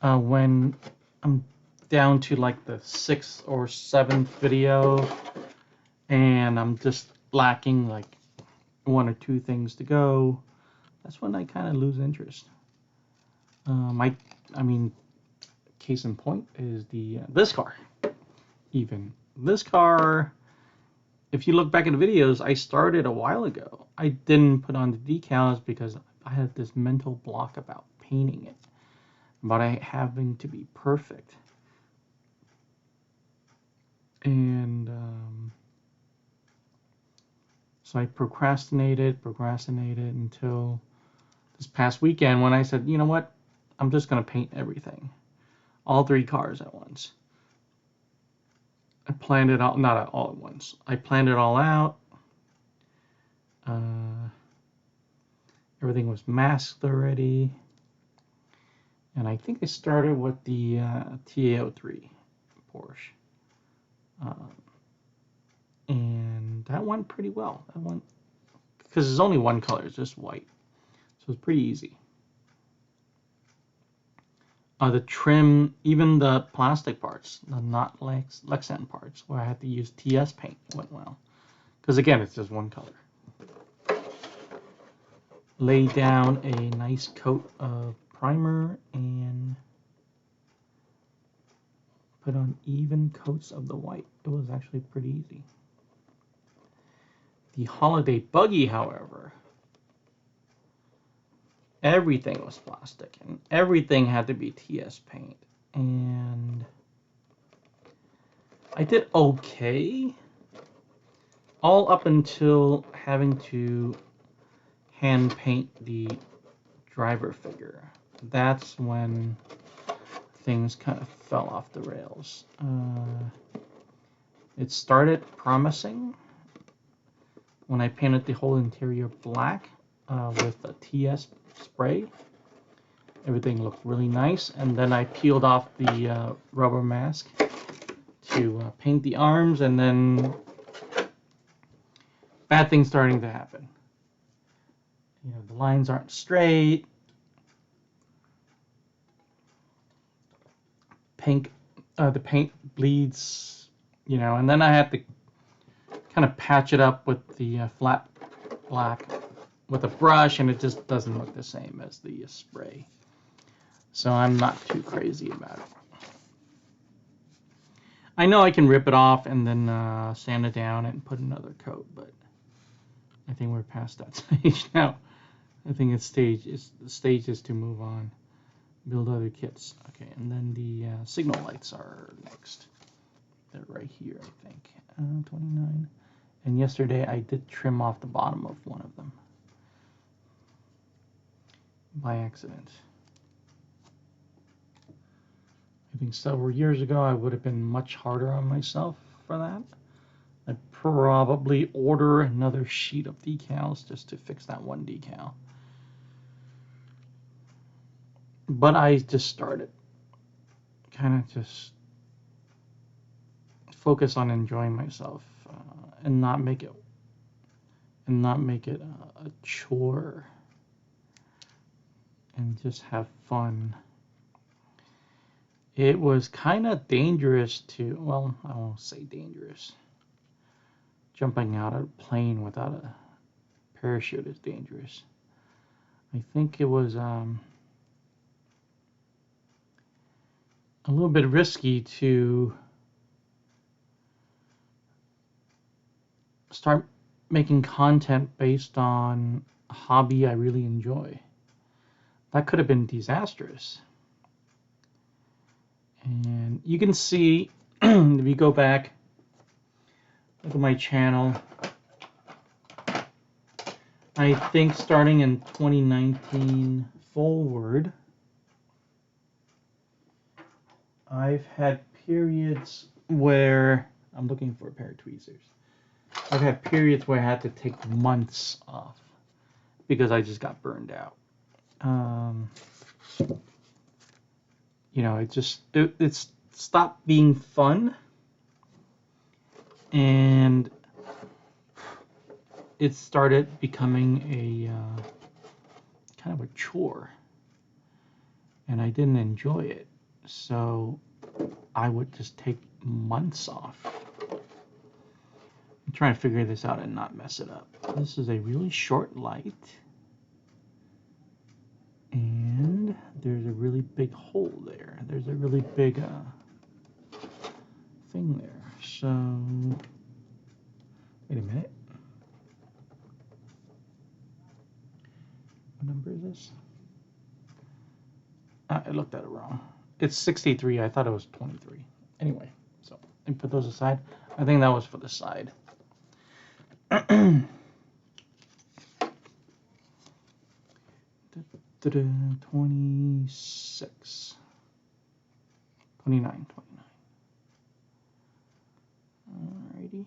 When I'm down to like the 6th or 7th video and I'm just lacking like 1 or 2 things to go, that's when I kind of lose interest. I mean, case in point is this car. Even this car, if you look back at the videos, I started a while ago. I didn't put on the decals because I had this mental block about painting it, about having to be perfect. And so I procrastinated until this past weekend when I said, you know what, I'm just going to paint everything. All 3 cars at once. I planned it out, not all at once. I planned it all out. Everything was masked already. And I think I started with the TT-03 Porsche. And that went pretty well. That went, because there's only one color, it's just white. So it's pretty easy. The trim, even the plastic parts, the not Lexan parts, where I had to use TS paint, went well. Because again, it's just one color. Lay down a nice coat of primer and put on even coats of the white. It was actually pretty easy. The holiday buggy, however, everything was plastic and everything had to be TS paint. And I did okay, all up until having to hand paint the driver figure. That's when things kind of fell off the rails. It started promising when I painted the whole interior black with a TS spray. Everything looked really nice, and then I peeled off the rubber mask to paint the arms, and then bad things starting to happen. You know, the lines aren't straight. The paint bleeds, you know, and then I had to kind of patch it up with the flat black with a brush, and it just doesn't look the same as the spray. So I'm not too crazy about it. I know I can rip it off and then sand it down and put another coat, but I think we're past that stage now. I think the stage is to move on, build other kits. Okay, and then the signal lights are next. They're right here, I think. 29. And yesterday I did trim off the bottom of one of them by accident. I think several years ago I would have been much harder on myself for that. I'd probably order another sheet of decals just to fix that one decal. But I just started kind of just focus on enjoying myself and not make it a chore, and just have fun. It was kind of dangerous to, well, I won't say dangerous. Jumping out of a plane without a parachute is dangerous. I think it was a little bit risky to start making content based on a hobby I really enjoy. That could have been disastrous. And you can see, if you go back, look at my channel, I think starting in 2019 forward, I've had periods where, I'm looking for a pair of tweezers. I've had periods where I had to take months off because I just got burned out. You know, it's stopped being fun, and it started becoming a kind of a chore, and I didn't enjoy it. So I would just take months off. I'm trying to figure this out and not mess it up. This is a really short light, and there's a really big hole there. There's a really big thing there. So wait a minute. What number is this? I looked at it wrong. It's 63. I thought it was 23. Anyway, so I put those aside. I think that was for the side. 26. 29. Alrighty.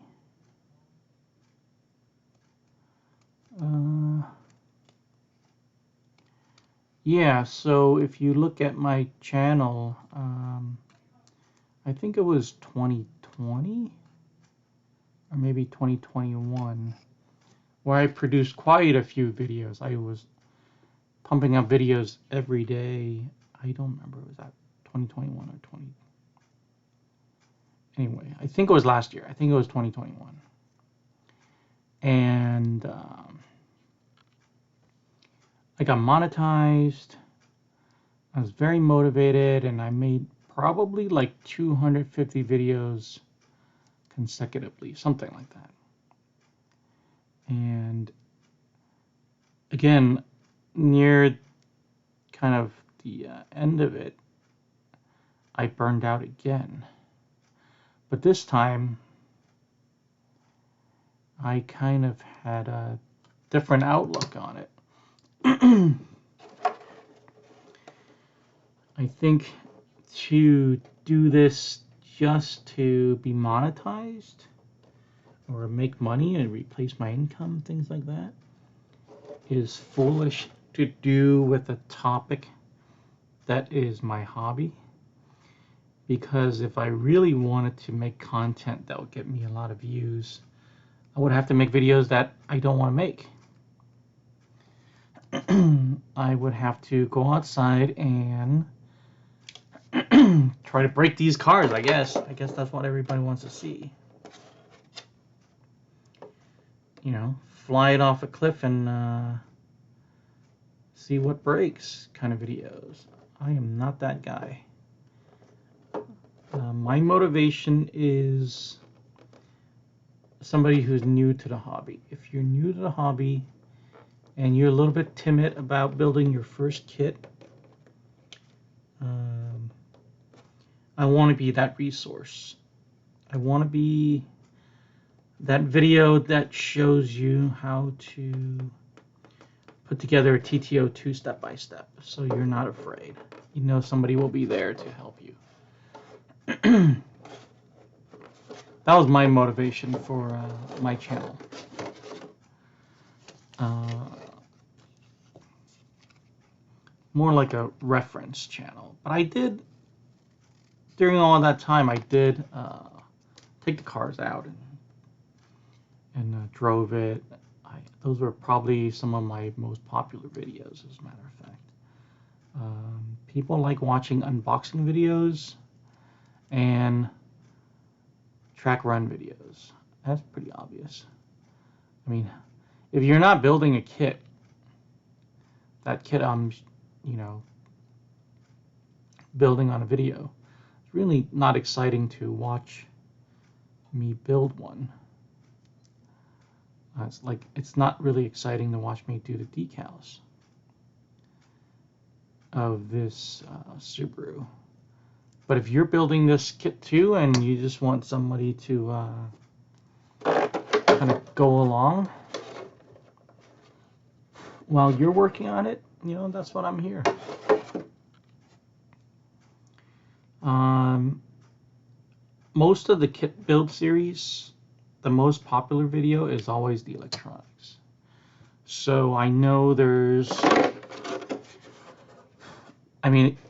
Yeah, so if you look at my channel, I think it was 2020 or maybe 2021 where I produced quite a few videos. I was pumping out videos every day. I don't remember, was that 2021 or 20? Anyway, I think it was last year. I think it was 2021. And I got monetized. I was very motivated, and I made probably like 250 videos consecutively, something like that. And again, near kind of the end of it, I burned out again. But this time, I kind of had a different outlook on it. I think to do this just to be monetized or make money and replace my income, things like that, is foolish to do with a topic that is my hobby. Because if I really wanted to make content that would get me a lot of views, I would have to make videos that I don't want to make. I would have to go outside and try to break these cars, I guess. I guess that's what everybody wants to see. You know, fly it off a cliff and see what breaks kind of videos. I am not that guy. My motivation is somebody who's new to the hobby. If you're new to the hobby and you're a little bit timid about building your first kit, I want to be that resource. I want to be that video that shows you how to put together a TT-02 step-by-step, so you're not afraid. You know somebody will be there to help you. That was my motivation for my channel. More like a reference channel. But I did, during all that time, I did take the cars out and drove it. Those were probably some of my most popular videos, as a matter of fact. People like watching unboxing videos and track run videos. That's pretty obvious. I mean, if you're not building a kit, that kit I'm, building on a video, it's really not exciting to watch me build one. It's not really exciting to watch me do the decals of this Subaru. But if you're building this kit too and you just want somebody to kind of go along while you're working on it, that's what I'm here. Most of the kit build series, the most popular video is always the electronics. So I know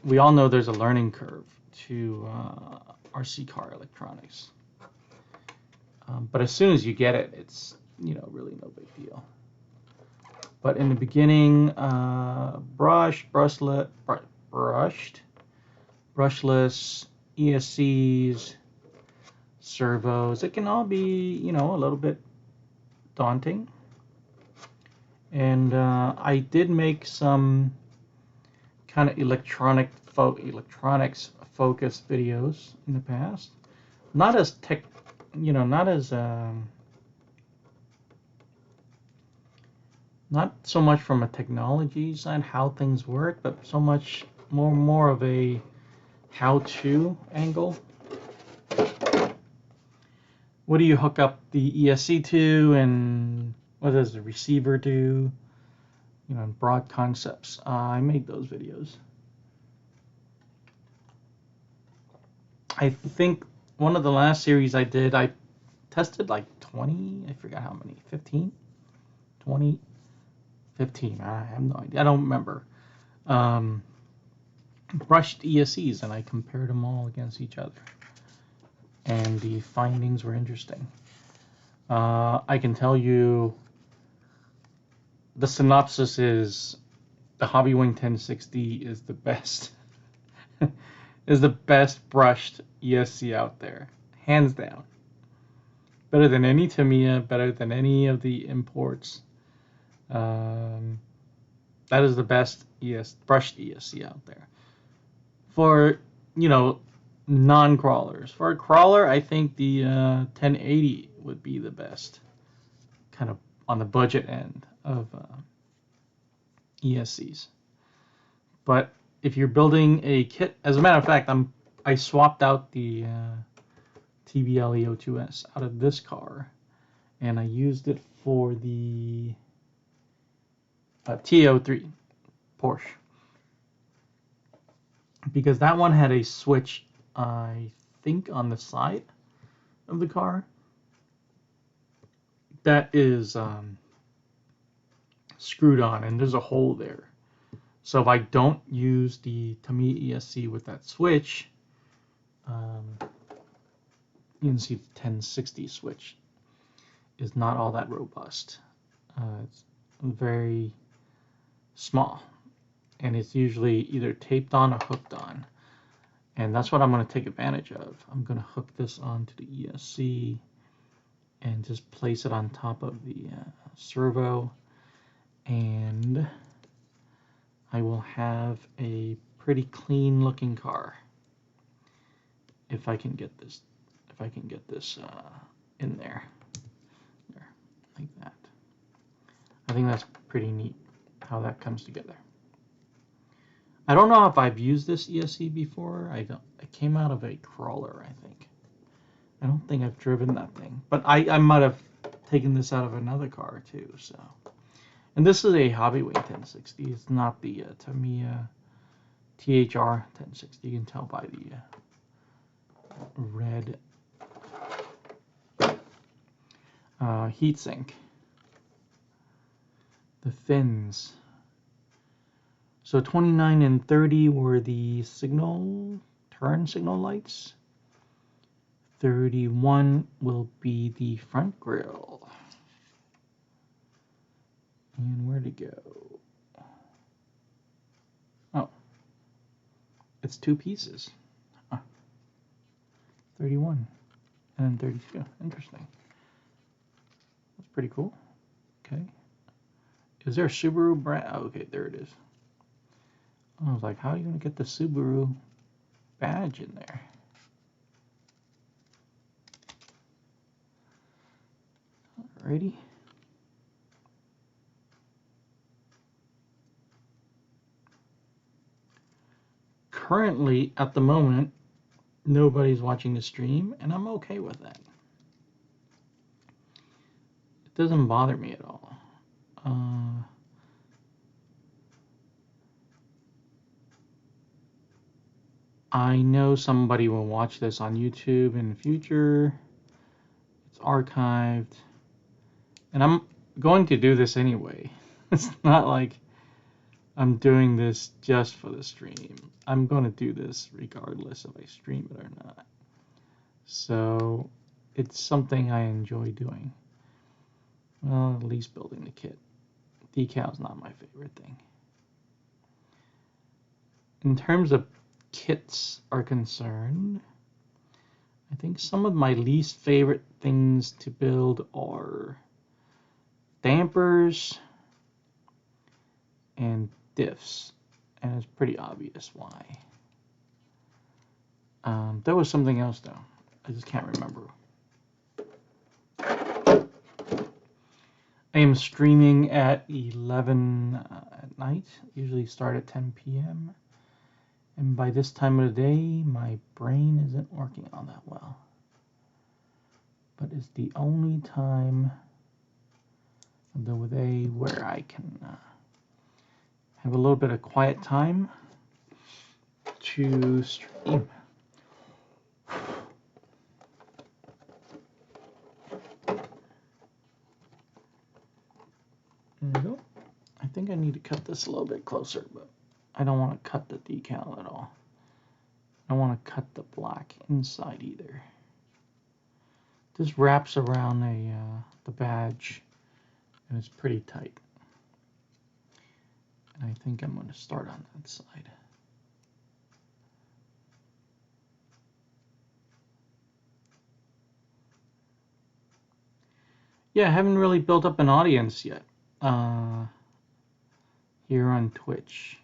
we all know there's a learning curve to RC car electronics. But as soon as you get it, it's, really no big deal. But in the beginning, brushed, brushless, ESCs, servos, it can all be, a little bit daunting. And I did make some kind of electronics focused videos in the past. Not as not so much from a technology side, how things work, but so much more of a how-to angle. What do you hook up the ESC to, and what does the receiver do? Broad concepts. I made those videos. I think one of the last series I did, I tested like 20, I forgot how many, 15? 20? 15, I have no idea, I don't remember. Brushed ESCs, and I compared them all against each other. And the findings were interesting. I can tell you the synopsis is the Hobbywing 1060 is the best. Is the best brushed ESC out there, hands down. Better than any Tamiya, better than any of the imports. That is the best brushed ESC out there. For, non-crawlers. For a crawler, I think the 1080 would be the best, kind of on the budget end of ESCs. But if you're building a kit, as a matter of fact, I swapped out the TBL-02S out of this car, and I used it for the T-03 Porsche, because that one had a switch, I think, on the side of the car that is screwed on, and there's a hole there. So if I don't use the Tamiya ESC with that switch, you can see the 1060 switch is not all that robust. It's very small, and it's usually either taped on or hooked on. And that's what I'm going to take advantage of. I'm going to hook this onto the ESC and just place it on top of the servo, and I will have a pretty clean looking car if I can get this in there, like that. I think that's pretty neat how that comes together. I don't know if I've used this ESC before. It came out of a crawler, I think. I don't think I've driven that thing, but I might have taken this out of another car too. So, and this is a Hobbywing 1060. It's not the Tamiya THR 1060. You can tell by the red heatsink. The fins. So 29 and 30 were the turn signal lights. 31 will be the front grille. And where'd it go? Oh, it's two pieces. 31 and 32. Interesting. That's pretty cool. Okay. Is there a Subaru brand? Oh, okay, there it is. I was like, how are you going to get the Subaru badge in there? Alrighty. Currently, at the moment, nobody's watching the stream, and I'm okay with that. It doesn't bother me at all. I know somebody will watch this on YouTube in the future. It's archived. And I'm going to do this anyway. It's not like I'm doing this just for the stream. I'm going to do this regardless if I stream it or not. So it's something I enjoy doing. Well, at least building the kit. Decal's not my favorite thing. In terms of kits are concerned, I think some of my least favorite things to build are dampers and diffs, and it's pretty obvious why. There was something else though, I just can't remember. I am streaming at 11 at night, usually start at 10 p.m. And by this time of the day, my brain isn't working all that well. But it's the only time of the day where I can have a little bit of quiet time to stream. There we go. I think I need to cut this a little bit closer, but I don't want to cut the decal at all. I don't want to cut the black inside either. This wraps around the badge, and it's pretty tight. And I think I'm going to start on that side. Yeah, I haven't really built up an audience yet here on Twitch.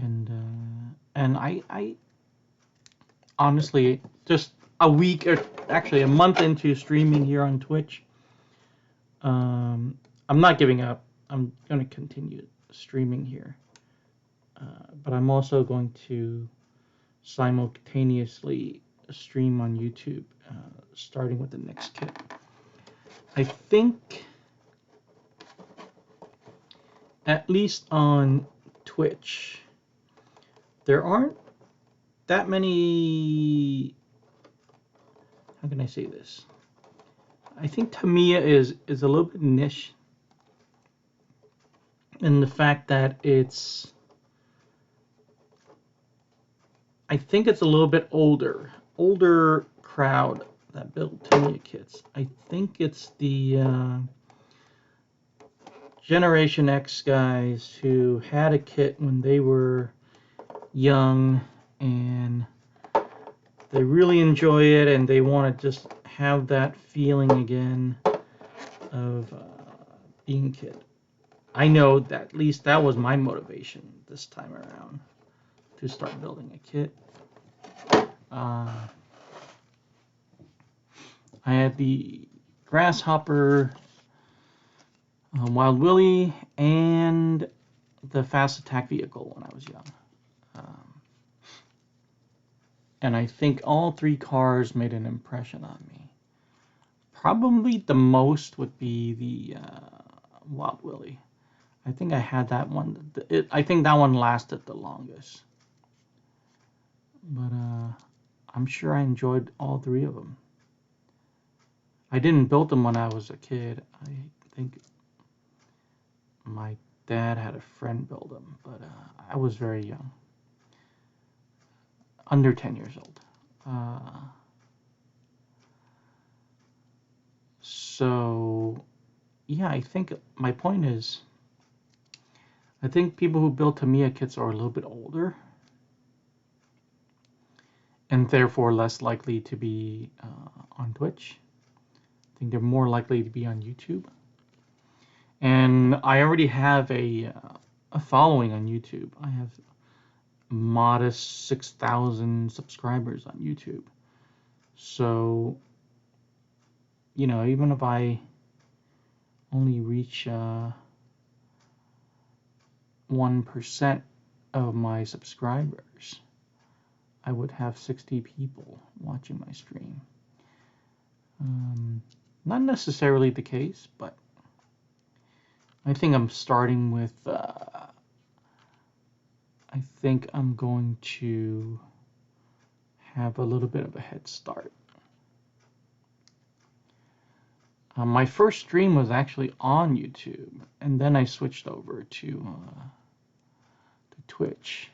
And I honestly just a week, or actually a month into streaming here on Twitch. I'm not giving up. I'm going to continue streaming here. But I'm also going to simultaneously stream on YouTube, starting with the next kit. I think, at least on Twitch, there aren't that many. How can I say this? I think Tamiya is a little bit niche in the fact that I think it's a little bit older crowd that built Tamiya kits. I think it's the Generation X guys who had a kit when they were young and they really enjoy it and they want to just have that feeling again of being a kid. I know that at least that was my motivation this time around to start building a kit. I had the Grasshopper, Wild Willie, and the Fast Attack vehicle when I was young. And I think all three cars made an impression on me. Probably the most would be the Wild Willie. I think I had that one. I think that one lasted the longest. But I'm sure I enjoyed all three of them. I didn't build them when I was a kid. I think my dad had a friend build them, but I was very young. Under 10 years old. So, yeah, I think my point is, I think people who build Tamiya kits are a little bit older and therefore less likely to be on Twitch. I think they're more likely to be on YouTube. And I already have a following on YouTube. I have modest 6,000 subscribers on YouTube. So, you know, even if I only reach 1% of my subscribers, I would have 60 people watching my stream. Not necessarily the case, but I think I'm starting with, I think I'm going to have a little bit of a head start. My first stream was actually on YouTube, and then I switched over to Twitch,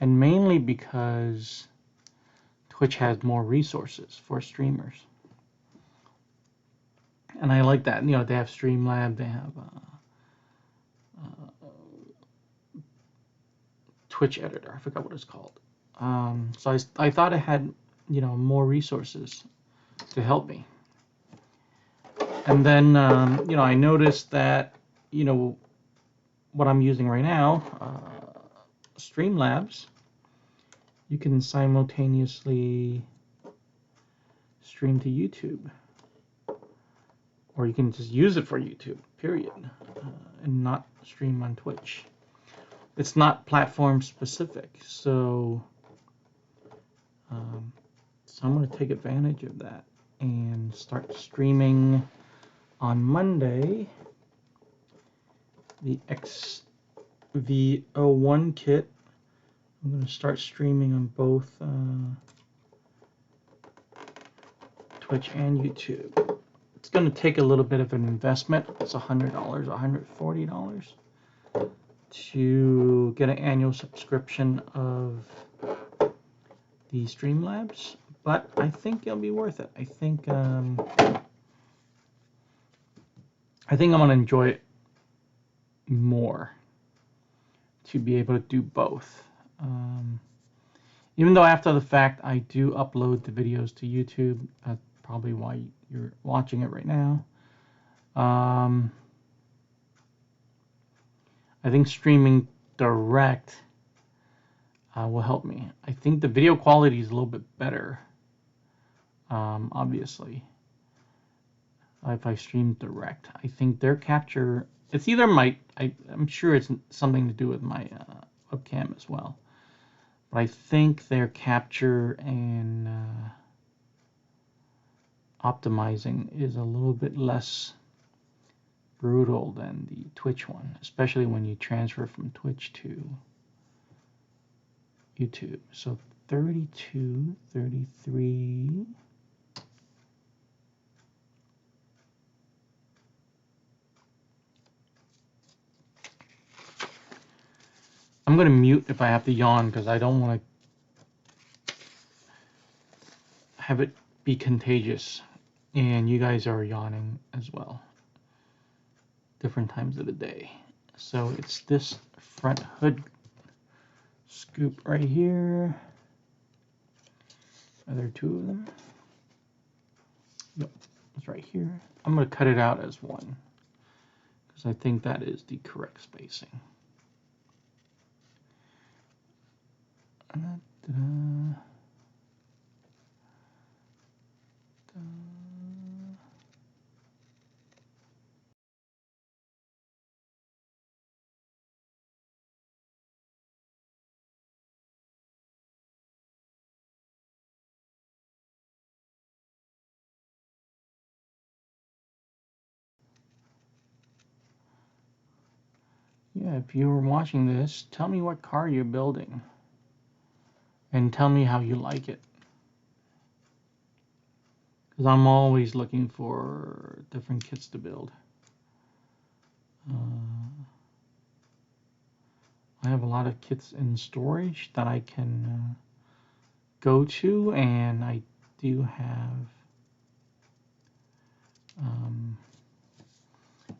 and mainly because Twitch has more resources for streamers, and I like that. You know, they have Streamlab, they have Twitch editor. I forgot what it's called. So I thought it had, you know, more resources to help me. And then, you know, I noticed that, you know, what I'm using right now, Streamlabs, you can simultaneously stream to YouTube. Or you can just use it for YouTube, period, and not stream on Twitch. It's not platform specific, so I'm going to take advantage of that and start streaming on Monday the XV01 kit. I'm going to start streaming on both Twitch and YouTube. It's going to take a little bit of an investment. It's $100, $140 to get an annual subscription of the Streamlabs, but I think it'll be worth it. I think I'm going to enjoy it more to be able to do both. Even though after the fact I do upload the videos to YouTube, that's probably why you're watching it right now. I think streaming direct will help me. I think the video quality is a little bit better, obviously, if I stream direct. I think their capture, it's either I'm sure it's something to do with my webcam as well. But I think their capture and optimizing is a little bit less brutal than the Twitch one, especially when you transfer from Twitch to YouTube. So 32, 33. I'm going to mute if I have to yawn because I don't want to have it be contagious. And you guys are yawning as well. Different times of the day. So it's this front hood scoop right here. Are there two of them? Yep, it's right here. I'm going to cut it out as one because I think that is the correct spacing. Yeah, if you were watching this, tell me what car you're building and tell me how you like it. Because I'm always looking for different kits to build. I have a lot of kits in storage that I can go to, and I do have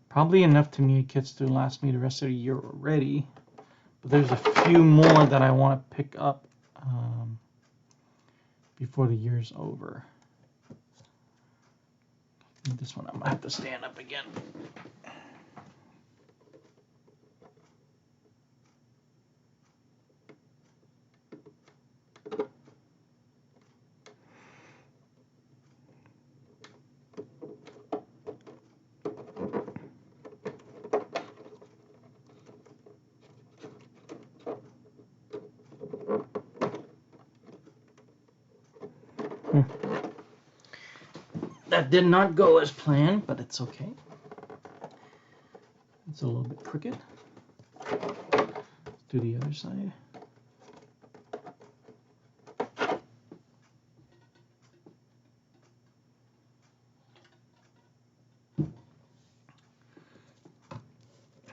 probably enough Tamiya kits to last me the rest of the year already. But there's a few more that I want to pick up before the year's over. This one I might have to stand up again. That did not go as planned, but it's okay. It's a little bit crooked. Let's do the other side.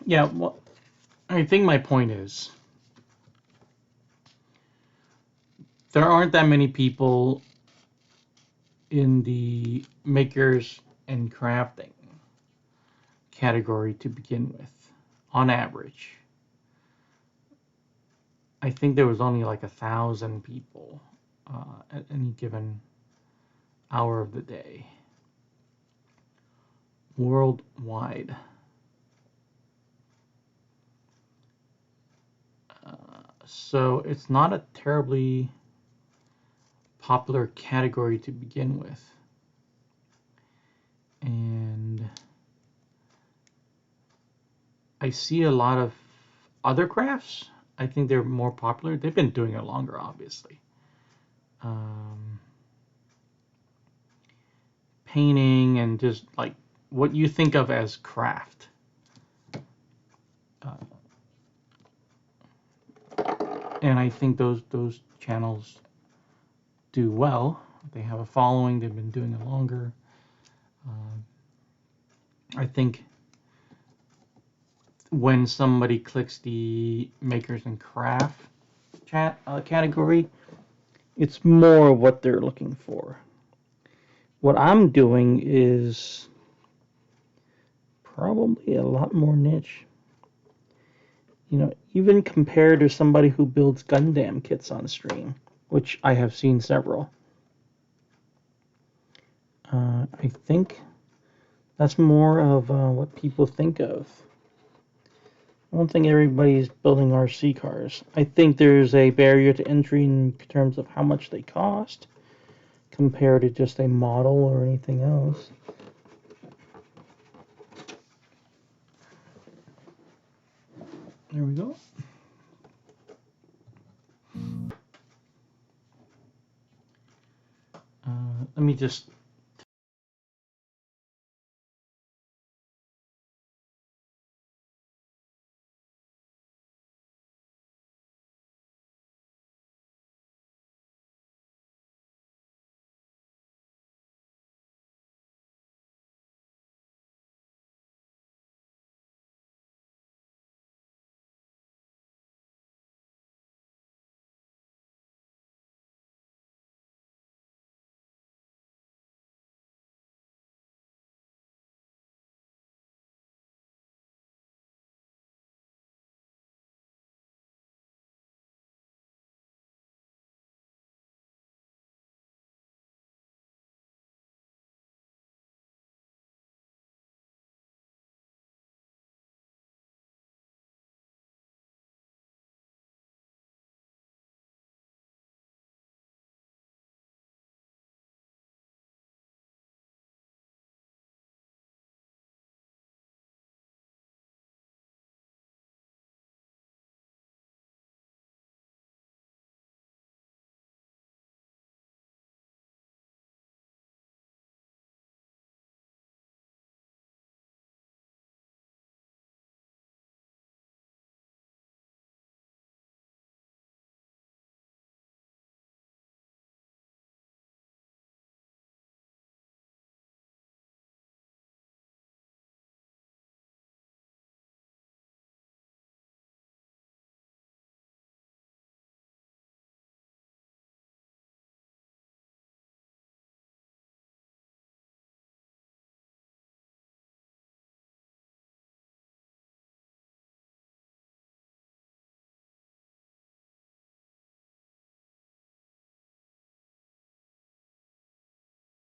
Yeah, well, I think my point is there aren't that many people in the makers and crafting category to begin with, on average. I think there was only like 1,000 people at any given hour of the day worldwide. So it's not a terribly popular category to begin with. And I see a lot of other crafts. I think they're more popular. They've been doing it longer, obviously. Painting and just like what you think of as craft. And I think those channels do well. They have a following. They've been doing it longer. I think when somebody clicks the makers and craft category, it's more of what they're looking for. What I'm doing is probably a lot more niche. You know, even compared to somebody who builds Gundam kits on stream, which I have seen several. I think that's more of what people think of I don't think everybody's building RC cars. I think there's a barrier to entry in terms of how much they cost compared to just a model or anything else. There we go. Let me just...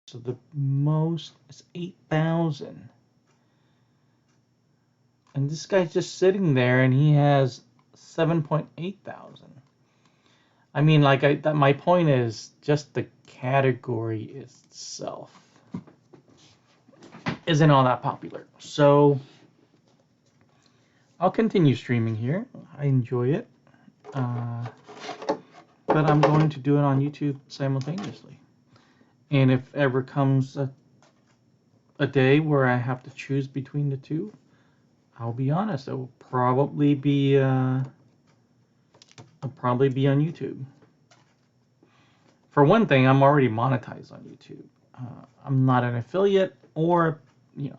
So the most is 8,000. And this guy's just sitting there and he has 7.8 thousand. I mean, like, my point is just the category itself isn't all that popular. So I'll continue streaming here. I enjoy it. But I'm going to do it on YouTube simultaneously. And if ever comes a day where I have to choose between the two, I'll be honest, it will probably be I'll probably be on YouTube. For one thing, I'm already monetized on YouTube. I'm not an affiliate or,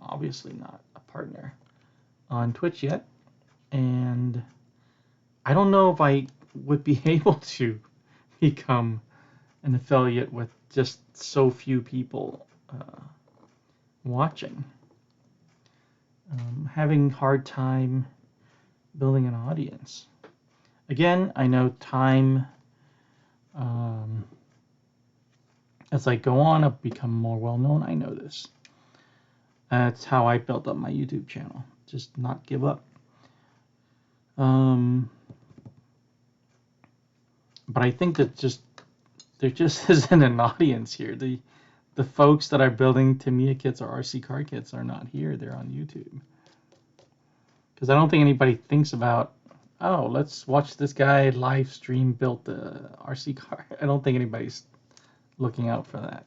obviously not a partner on Twitch yet. And I don't know if I would be able to become an affiliate with just so few people watching. Having hard time building an audience. Again, I know time, as I go on, I've become more well-known. I know this. That's how I built up my YouTube channel. Just not give up. But I think that there just isn't an audience here. The folks that are building Tamiya kits or RC car kits are not here. They're on YouTube. Because I don't think anybody thinks about, oh, let's watch this guy live stream build the RC car. I don't think anybody's looking out for that.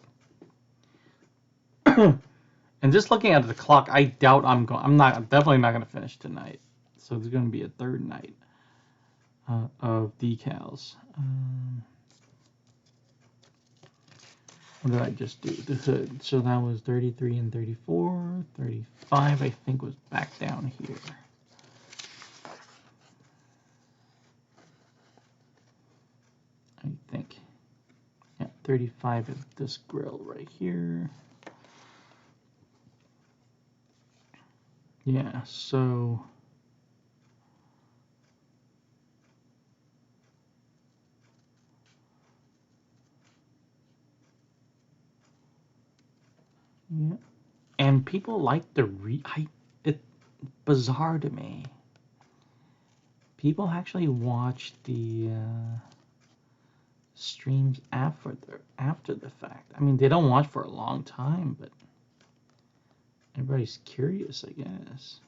And just looking at the clock, I doubt I'm definitely not going to finish tonight. So there's going to be a third night of decals. What did I just do? The hood. So that was 33 and 34. 35, I think, was back down here. I think. Yeah, 35 is this grill right here. Yeah, so... yeah. And people like the it's bizarre to me. people actually watch the streams after the fact. I mean, they don't watch for a long time, but everybody's curious, I guess.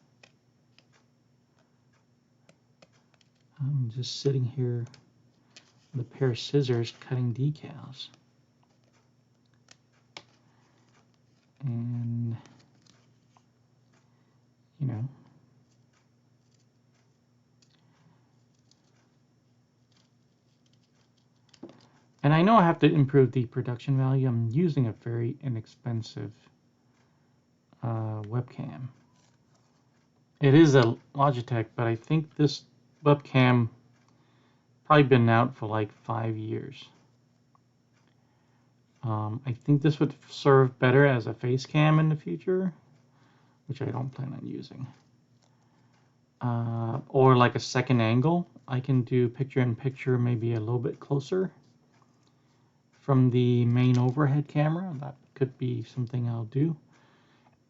I'm just sitting here with a pair of scissors cutting decals. And, you know, and I know I have to improve the production value. I'm using a very inexpensive webcam. It is a Logitech, but I think this webcam probably been out for like 5 years. I think this would serve better as a face cam in the future, which I don't plan on using. Or like a second angle. I can do picture-in-picture maybe a little bit closer from the main overhead camera. That could be something I'll do.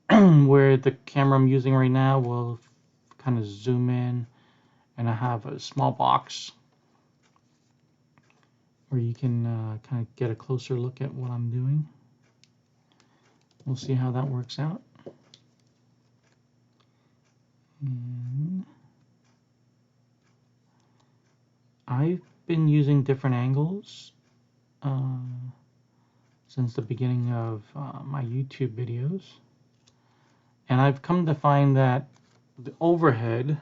Where the camera I'm using right now will kind of zoom in, and I have a small box where you can kind of get a closer look at what I'm doing. We'll see how that works out. And I've been using different angles since the beginning of my YouTube videos. And I've come to find that the overhead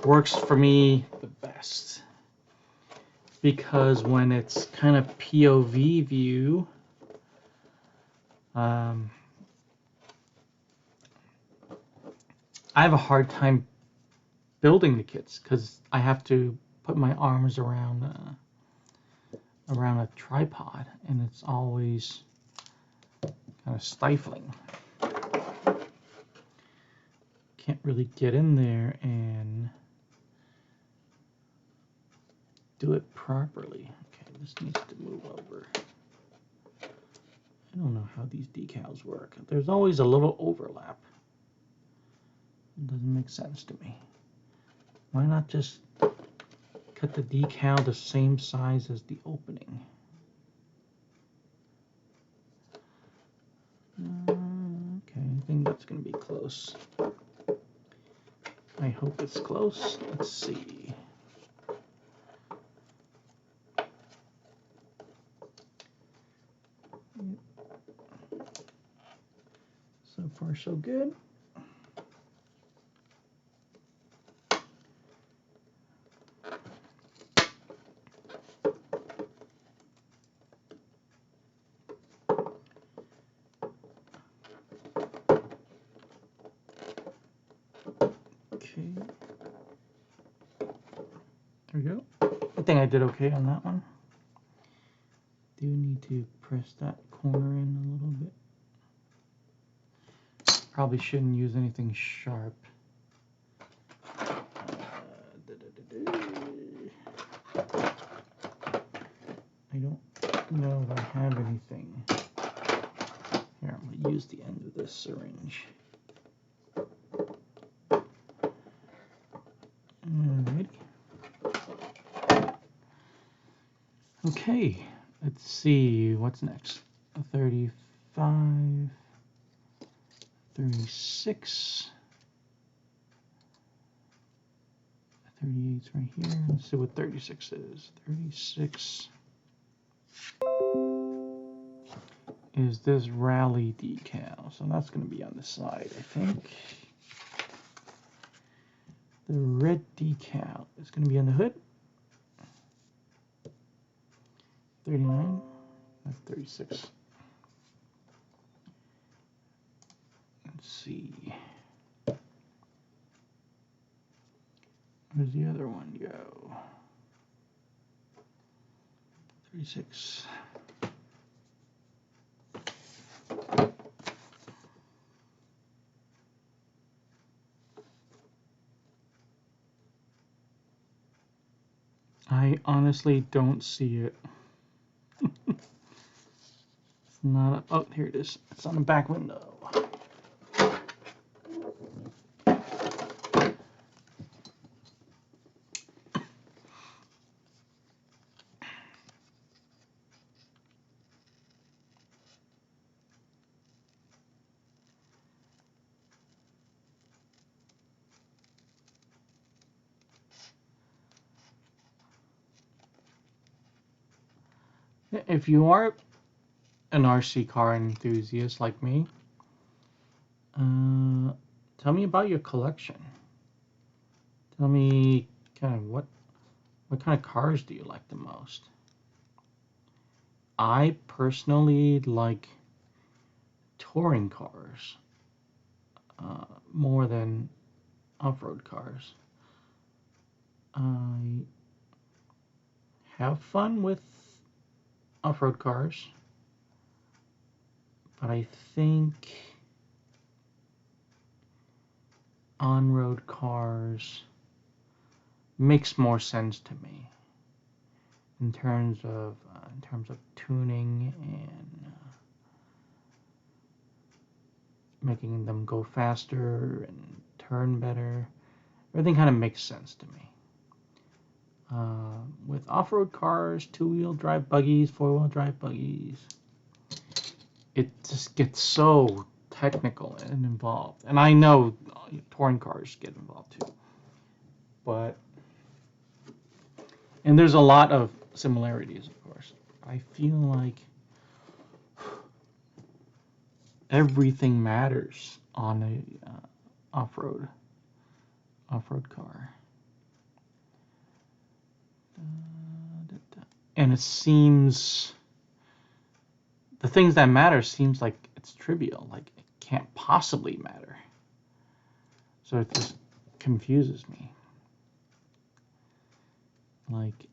works for me the best. Because when it's kind of POV view, I have a hard time building the kits because I have to put my arms around a tripod, and it's always kind of stifling. Can't really get in there and do it properly. Okay, this needs to move over. I don't know how these decals work. There's always a little overlap. It doesn't make sense to me. Why not just cut the decal the same size as the opening? Okay, I think that's going to be close. I hope it's close. Let's see. So far, so good. Okay. There we go. I think I did okay on that one. Do need to press that corner in a little bit. Probably shouldn't use anything sharp. I don't know if I have anything. Here, I'm going to use the end of this syringe. Alrighty. Okay, let's see what's next. A 35, 36, 38's right here. Let's see what 36 is. 36 is this rally decal. So that's going to be on the side, I think. The red decal is going to be on the hood. 39, that's 36. Let's see. Where's the other one go? 36. I honestly don't see it. It's not a, oh, here it is. It's on the back window. If you are an RC car enthusiast like me, tell me about your collection. Tell me kind of what kind of cars do you like the most? I personally like touring cars more than off-road cars. I have fun with off-road cars, but I think on-road cars makes more sense to me in terms of tuning and making them go faster and turn better. Everything kind of makes sense to me. With off-road cars, two-wheel drive buggies, four-wheel drive buggies, it just gets so technical and involved. And I know touring cars get involved too. And there's a lot of similarities, of course. I feel like everything matters on a off-road car. And it seems the things that matter seems like it's trivial, like it can't possibly matter. So it just confuses me. Like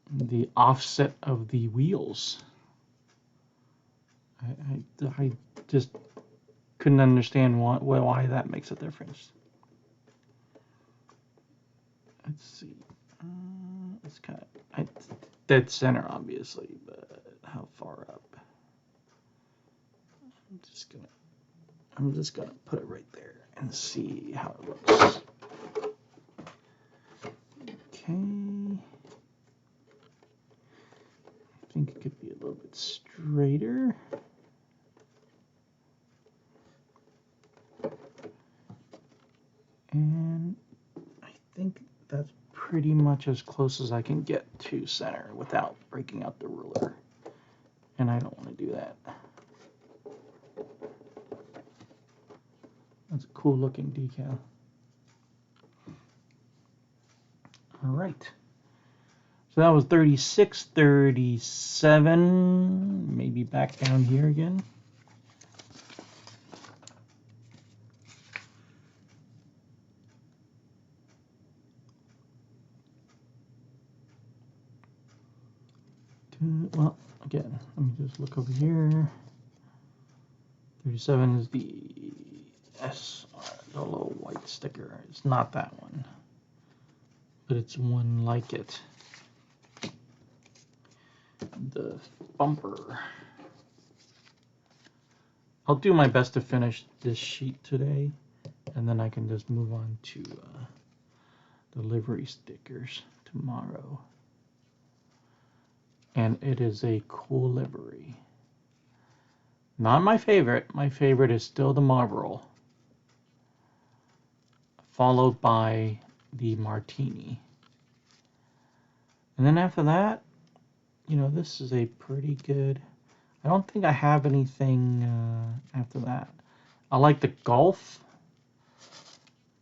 the offset of the wheels. I just couldn't understand why that makes a difference. Let's see. It's kind of dead center, obviously, but how far up? I'm just gonna put it right there and see how it looks. Okay. I think it could be a little bit straighter. And I think that's pretty much as close as I can get to center without breaking out the ruler. And I don't want to do that. That's a cool looking decal. All right. So that was 36, 37, maybe back down here again. Well, again, let me just look over here. 37 is the S, the little white sticker. It's not that one, but it's one like it. The bumper. I'll do my best to finish this sheet today, and then I can just move on to the livery stickers tomorrow. And it is a cool livery. Not my favorite. My favorite is still the Marlboro, followed by the Martini. And then after that, you know, this is a pretty good. I don't think I have anything after that. I like the Gulf,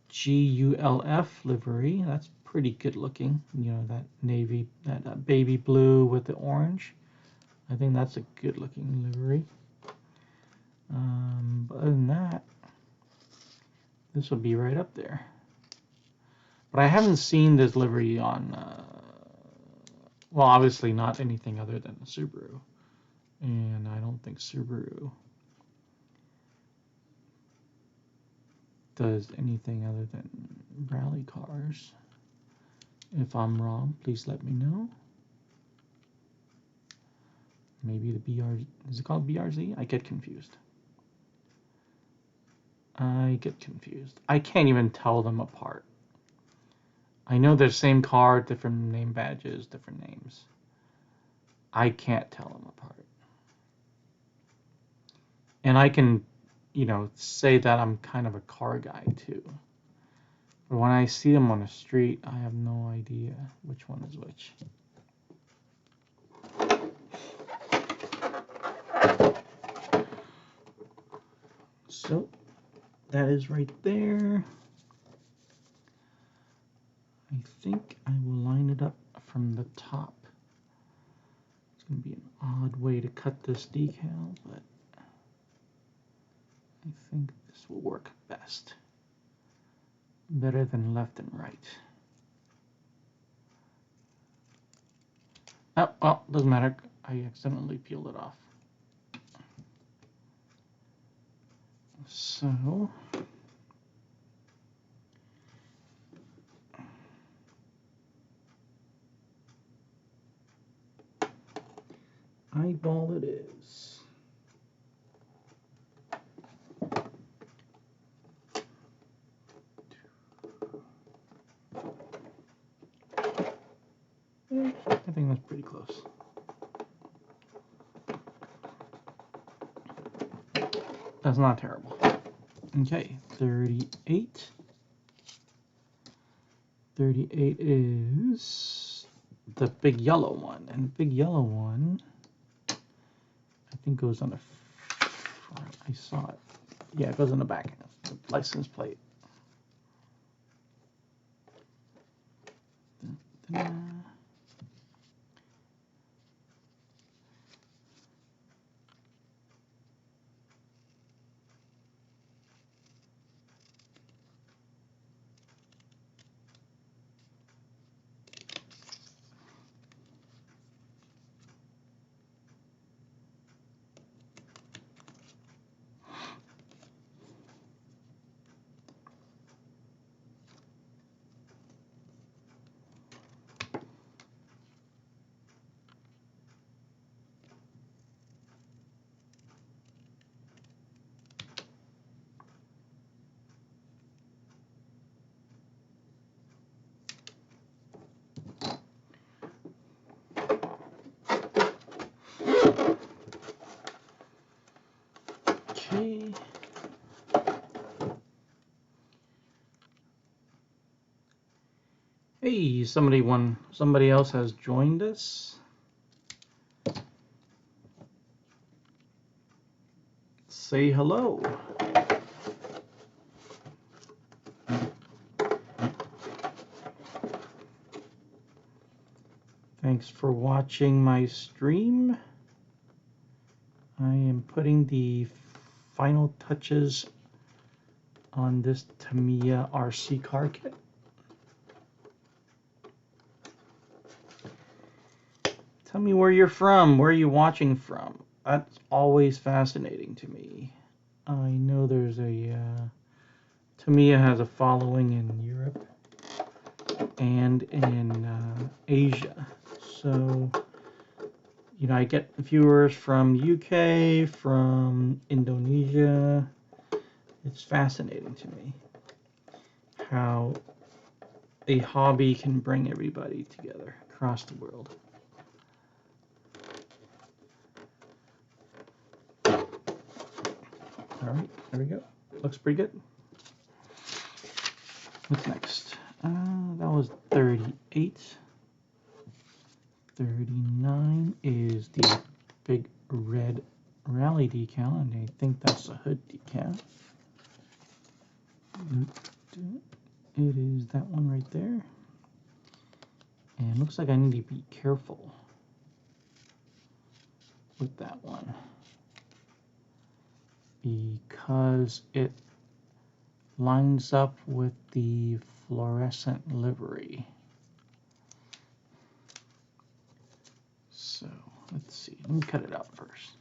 Gulf livery. That's pretty good looking. You know, that navy, that baby blue with the orange. I think that's a good looking livery. But other than that, this would be right up there. But I haven't seen this livery on, well, obviously not anything other than Subaru. And I don't think Subaru does anything other than rally cars. If I'm wrong, please let me know. Maybe the BRZ, is it called BRZ? I get confused. I can't even tell them apart. I know they're the same car, different name badges, different names. I can't tell them apart. And I can, you know, say that I'm kind of a car guy too. But when I see them on the street, I have no idea which one is which. So that is right there. I think I will line it up from the top. It's going to be an odd way to cut this decal, but I think this will work best. Better than left and right. Oh, well, doesn't matter. I accidentally peeled it off. So eyeball it is. I think that's pretty close. That's not terrible. Okay, 38. 38 is the big yellow one, and the big yellow one I think goes on the front. I saw it. Yeah, it goes on the back, the license plate. Da-da. Okay. Hey, somebody else has joined us. Say hello. Thanks for watching my stream. I am putting the final touches on this Tamiya RC car kit. Tell me where you're from. Where are you watching from? That's always fascinating to me. I know there's a Tamiya has a following in Europe and in Asia. So, you know, I get viewers from UK, from Indonesia. It's fascinating to me how a hobby can bring everybody together across the world. All right, there we go. Looks pretty good. What's next? That was 38. 39 is the big red rally decal, and I think that's a hood decal. It is that one right there. And it looks like I need to be careful with that one because it lines up with the fluorescent livery. So let's see, let me cut it out first.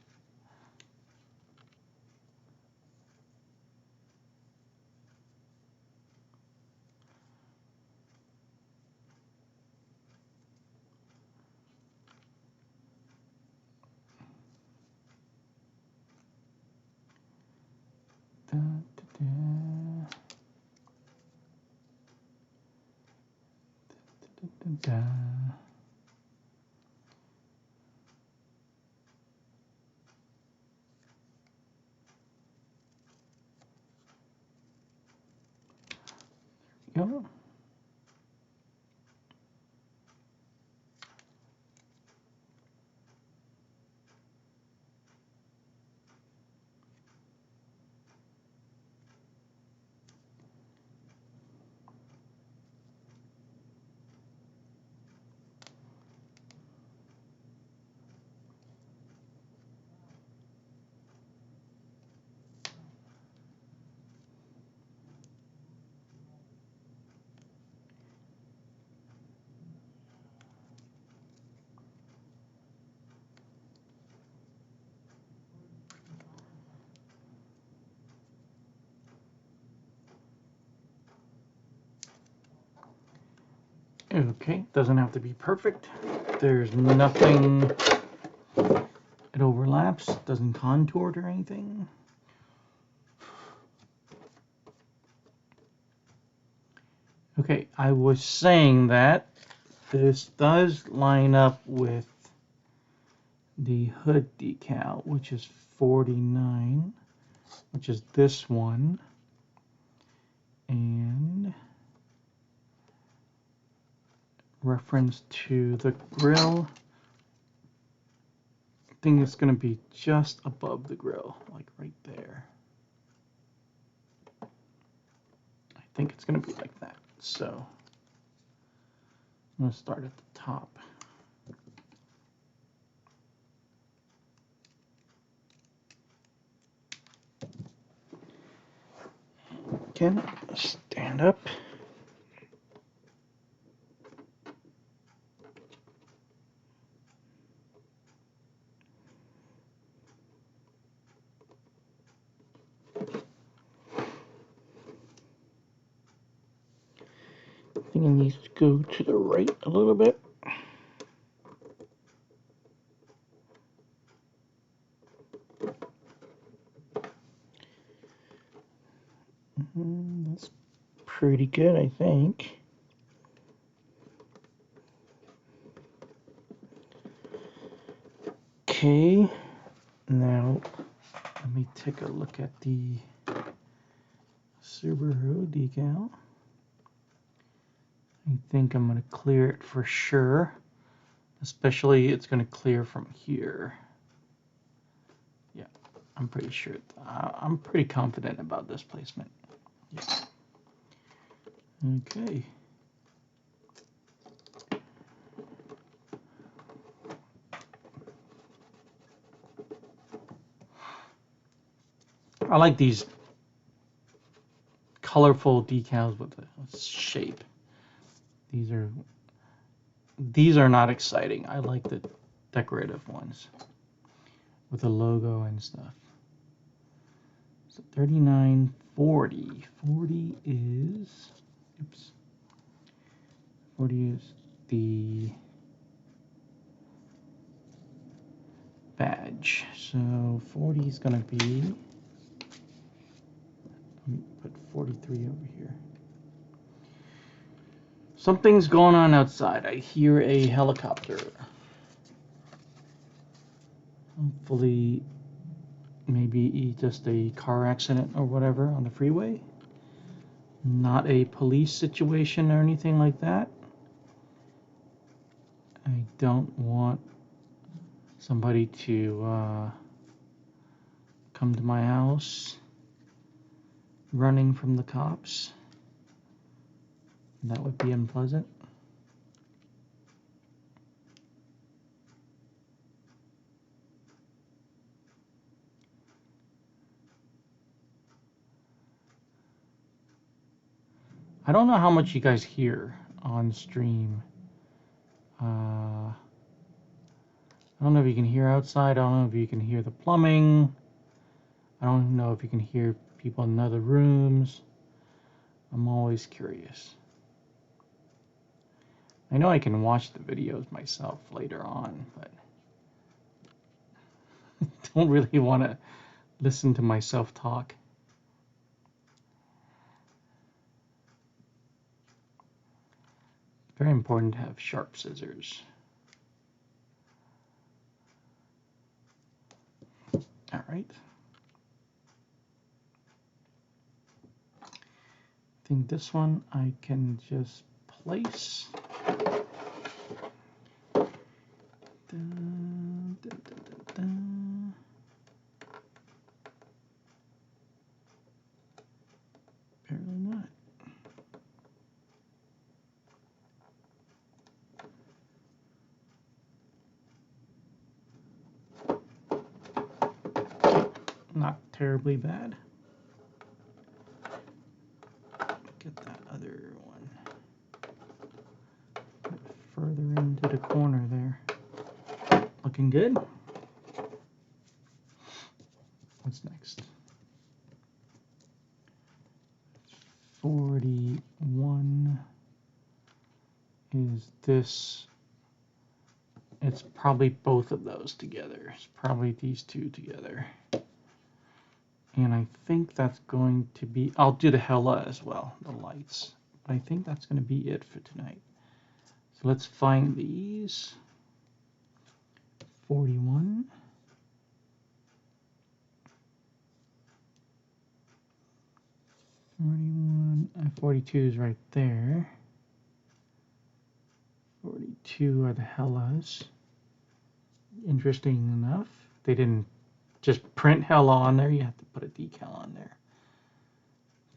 Da, da, da. Da, da, da. Go. Okay, doesn't have to be perfect. There's nothing, it overlaps, doesn't contour or anything. Okay, I was saying that this does line up with the hood decal, which is 49, which is this one, and reference to the grill. I think it's going to be just above the grill, like right there. I think it's going to be like that. So I'm going to start at the top. Again, stand up. I think it needs to go to the right a little bit. That's pretty good, I think. Okay, now let me take a look at the Subaru decal. I think I'm going to clear it for sure. Especially it's going to clear from here. Yeah, I'm pretty sure. I'm pretty confident about this placement. Yeah. Okay. I like these colorful decals with a shape. These are not exciting. I like the decorative ones with the logo and stuff. So 39.40. 40 is, oops. 40 is the badge. So 40 is going to be, let me put 43 over here. Something's going on outside. I hear a helicopter. Hopefully, maybe just a car accident or whatever on the freeway. Not a police situation or anything like that. I don't want somebody to come to my house running from the cops. That would be unpleasant. I don't know how much you guys hear on stream. I don't know if you can hear outside. I don't know if you can hear the plumbing. I don't know if you can hear people in other rooms. I'm always curious. I know I can watch the videos myself later on, but I don't really want to listen to myself talk. Very important to have sharp scissors. All right. I think this one I can just place. Dun, dun, dun, dun, dun. Apparently not. Not terribly bad. Get that other one a bit further into the corner there. Looking good. What's next? 41. is this. It's probably both of those together. It's probably these two together. And I think that's going to be, I'll do the Hella as well, the lights. But I think that's going to be it for tonight. So let's find these. 41. 41, 42 is right there. 42 are the Hellas. Interesting enough, they didn't just print Hella on there, you have to put a decal on there.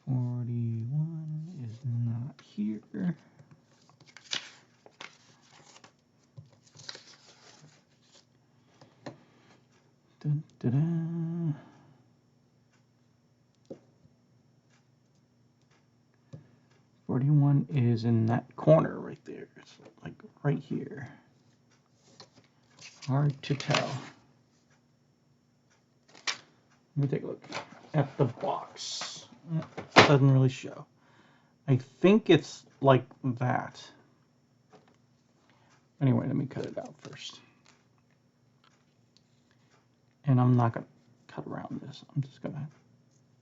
41 is not here. Dun, dun, dun. .41 is in that corner right there. It's like right here. Hard to tell. Let me take a look at the box. It doesn't really show. I think it's like that. Anyway, let me cut it out first. And I'm not going to cut around this. I'm just going to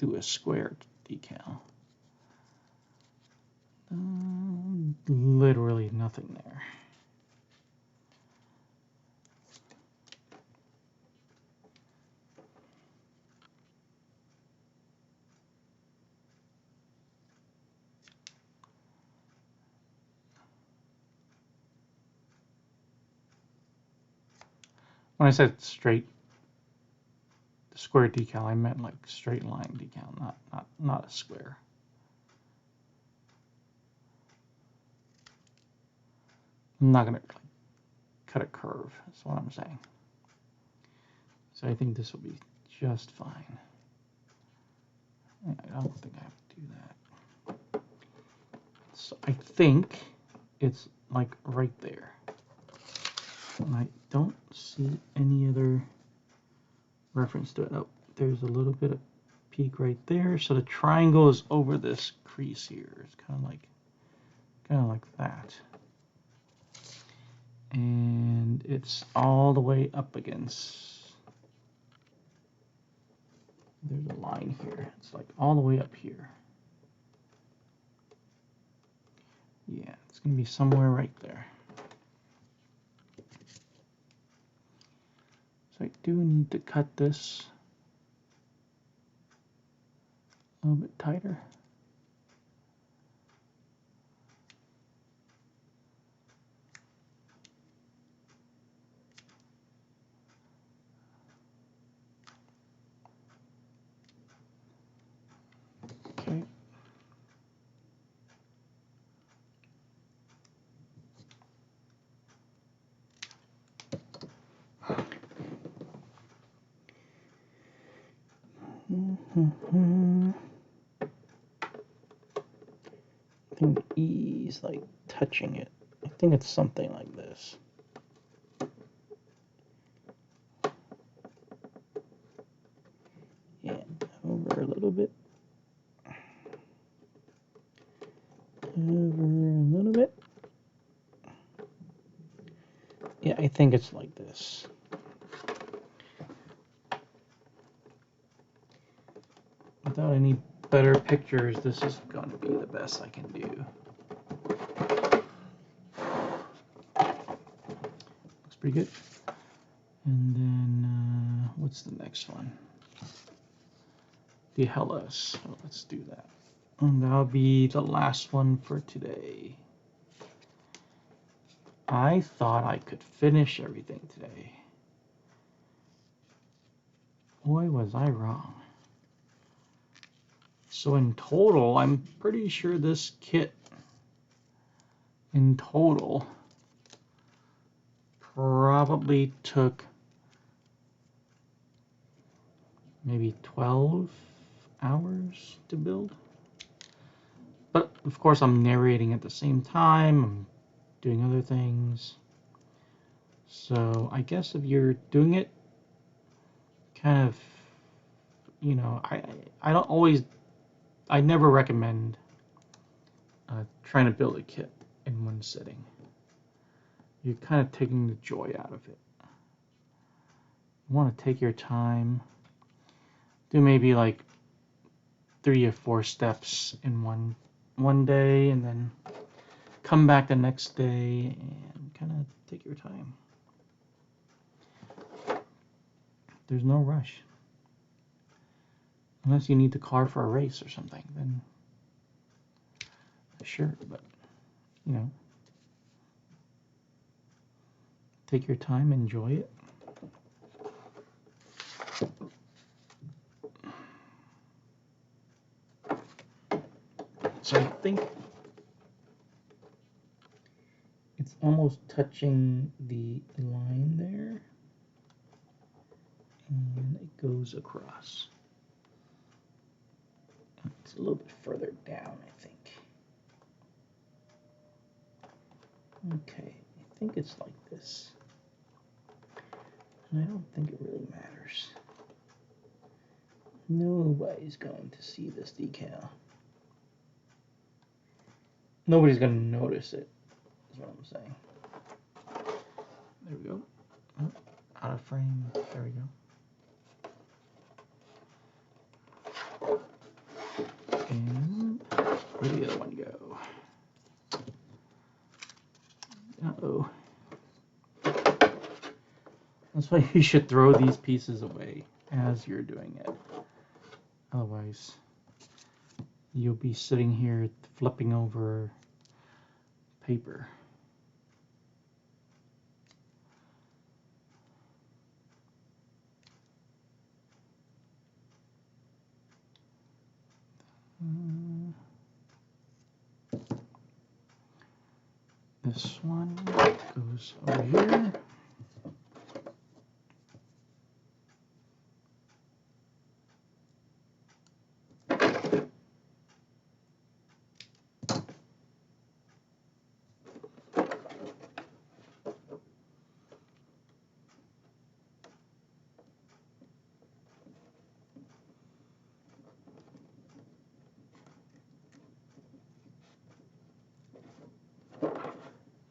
do a square decal. Literally nothing there. When I said straight square decal, I meant like straight line decal, not a square. I'm not going to cut a curve, that's what I'm saying. So I think this will be just fine. I don't think I have to do that. So I think it's like right there. And I don't see any other reference to it. Oh, there's a little bit of peak right there. So the triangle is over this crease here. It's kind of like that. And it's all the way up against, there's a line here. It's like all the way up here. Yeah, it's going to be somewhere right there. So I do need to cut this a little bit tighter. Okay. I think E is like touching it. I think it's something like this. Yeah, over a little bit. Over a little bit. Yeah, I think it's like this. Without any better pictures, this is going to be the best I can do. Looks pretty good. And then, what's the next one? The Hellas. So let's do that. And that'll be the last one for today. I thought I could finish everything today. Boy, was I wrong. So in total, I'm pretty sure this kit in total probably took maybe 12 hours to build. But of course I'm narrating at the same time, I'm doing other things. So I guess if you're doing it kind of, you know, I never recommend trying to build a kit in one sitting. you're kind of taking the joy out of it. You want to take your time, do maybe like 3 or 4 steps in one day, and then come back the next day and kind of take your time. There's no rush. Unless you need the car for a race or something, then sure, but you know, take your time, enjoy it. So I think it's almost touching the line there, and it goes across. It's a little bit further down, I think. Okay, I think it's like this. And I don't think it really matters. Nobody's going to see this decal. Nobody's going to notice it, is what I'm saying. There we go. Oh, out of frame. There we go. And where did the other one go? Uh-oh. That's why you should throw these pieces away as you're doing it. Otherwise, you'll be sitting here flipping over paper. This one goes over here.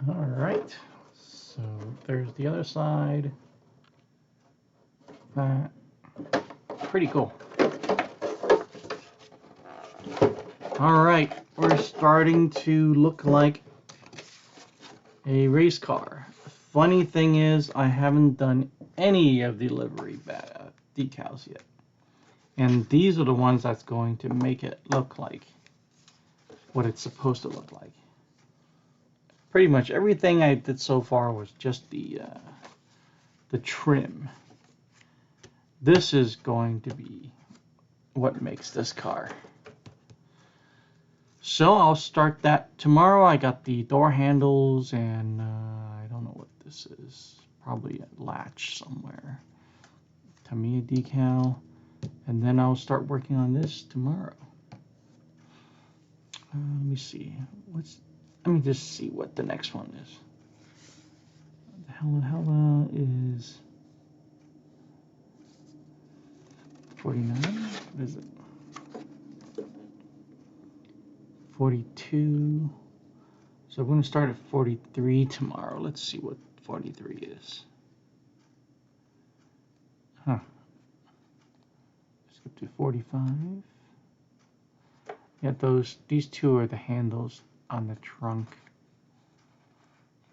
All right, so there's the other side. Pretty cool. All right, we're starting to look like a race car. The funny thing is, I haven't done any of the livery decals yet. And these are the ones that's going to make it look like what it's supposed to look like. Pretty much everything I did so far was just the trim. This is going to be what makes this car. So I'll start that tomorrow. I got the door handles and I don't know what this is. Probably a latch somewhere. Tamiya decal. And then I'll start working on this tomorrow. Let me see. Let me just see what the next one is. The hell is 49? What is it? 42. So we're going to start at 43 tomorrow. Let's see what 43 is. Huh. Skip to 45. Yeah, these two are the handles on the trunk.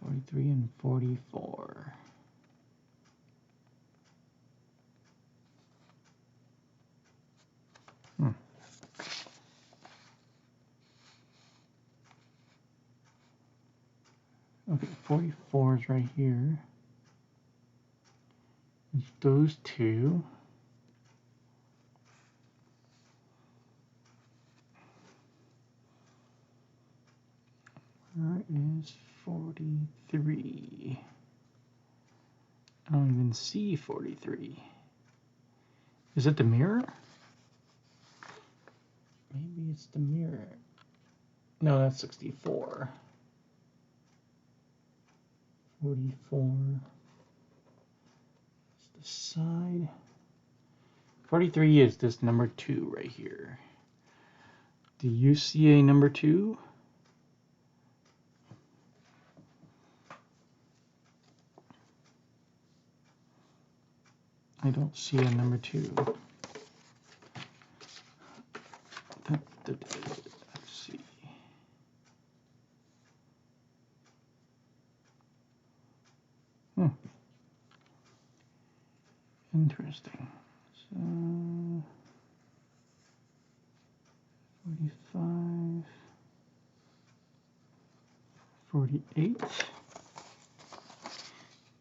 43 and 44. Okay, 44 is right here. It's those two. Where is 43? I don't even see 43. Is it the mirror? Maybe it's the mirror. No, that's 64. 44. It's the side. 43 is this number 2 right here. Do you see a number 2? I don't see a number 2. Let's see. Interesting. So 45, 48.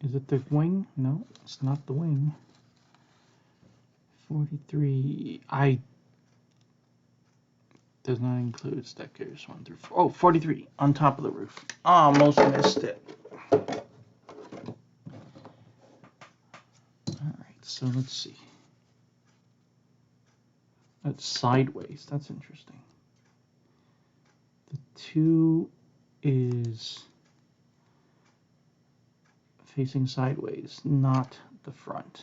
Is it the wing? No, it's not the wing. 43. Does not include stickers 1 through 4. Oh, 43 on top of the roof. Almost missed it. Alright, so let's see. That's sideways. That's interesting. The 2 is facing sideways, not the front.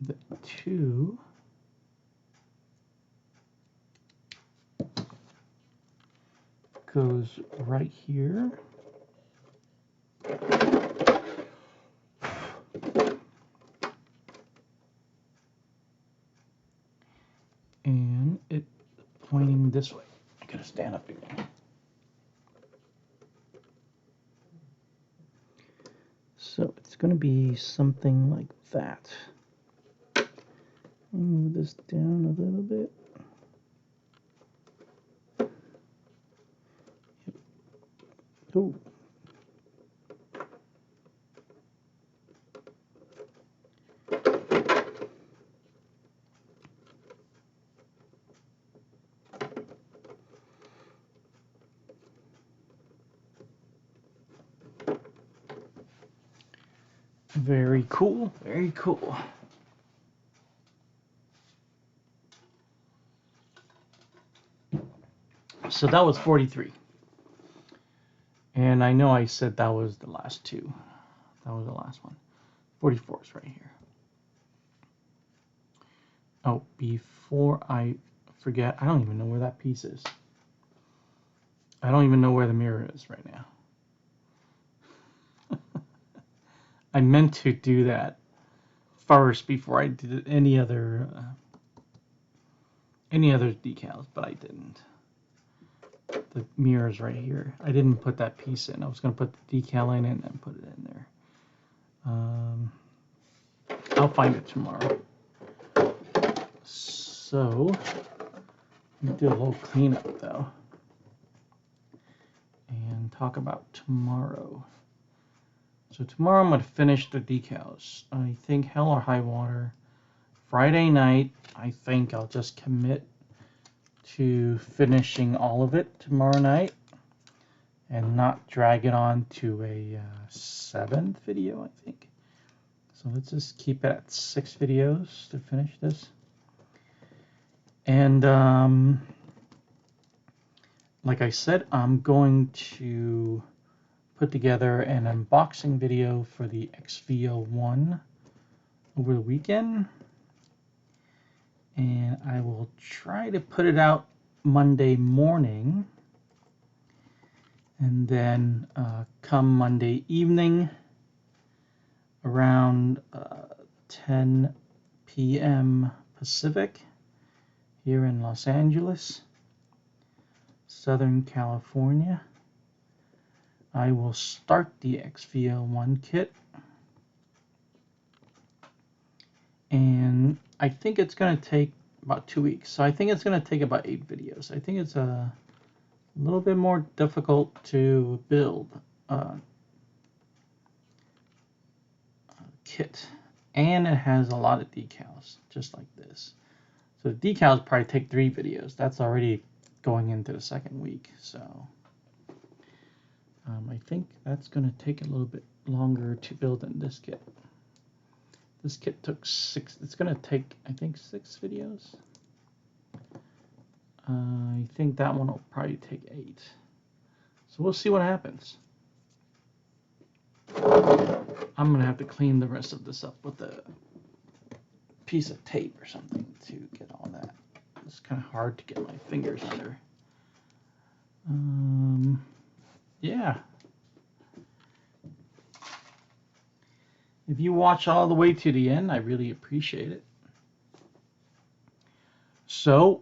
The 2 goes right here. And it's pointing this way. I gotta stand up again. So it's gonna be something like that. Move this down a little bit. Oh. Very cool, very cool. So that was 43. And I know I said that was the last 2. That was the last one. 44 is right here. Oh, before I forget, I don't even know where that piece is. I don't even know where the mirror is right now. I meant to do that first before I did any other decals, but I didn't. The mirror is right here. I didn't put that piece in. I was going to put the decal in it and then put it in there. I'll find it tomorrow. So, let me do a little cleanup though, and talk about tomorrow. So tomorrow I'm going to finish the decals. I think hell or high water. Friday night, I think I'll just commit to finishing all of it tomorrow night and not drag it on to a 7th video, I think. So let's just keep it at 6 videos to finish this. And like I said, I'm going to put together an unboxing video for the XV01 over the weekend. And I will try to put it out Monday morning. And then come Monday evening around 10 p.m. Pacific here in Los Angeles, Southern California, I will start the XV01 kit. And I think it's going to take about 2 weeks. So I think it's going to take about 8 videos. I think it's a little bit more difficult to build kit, and it has a lot of decals just like this. So the decals probably take 3 videos. That's already going into the 2nd week. So I think that's going to take a little bit longer to build than this kit. This kit took 6. It's going to take, I think, 6 videos. I think that one will probably take 8. So we'll see what happens. I'm going to have to clean the rest of this up with a piece of tape or something to get all that It's kind of hard to get my fingers under. Yeah. If you watch all the way to the end, I really appreciate it. So,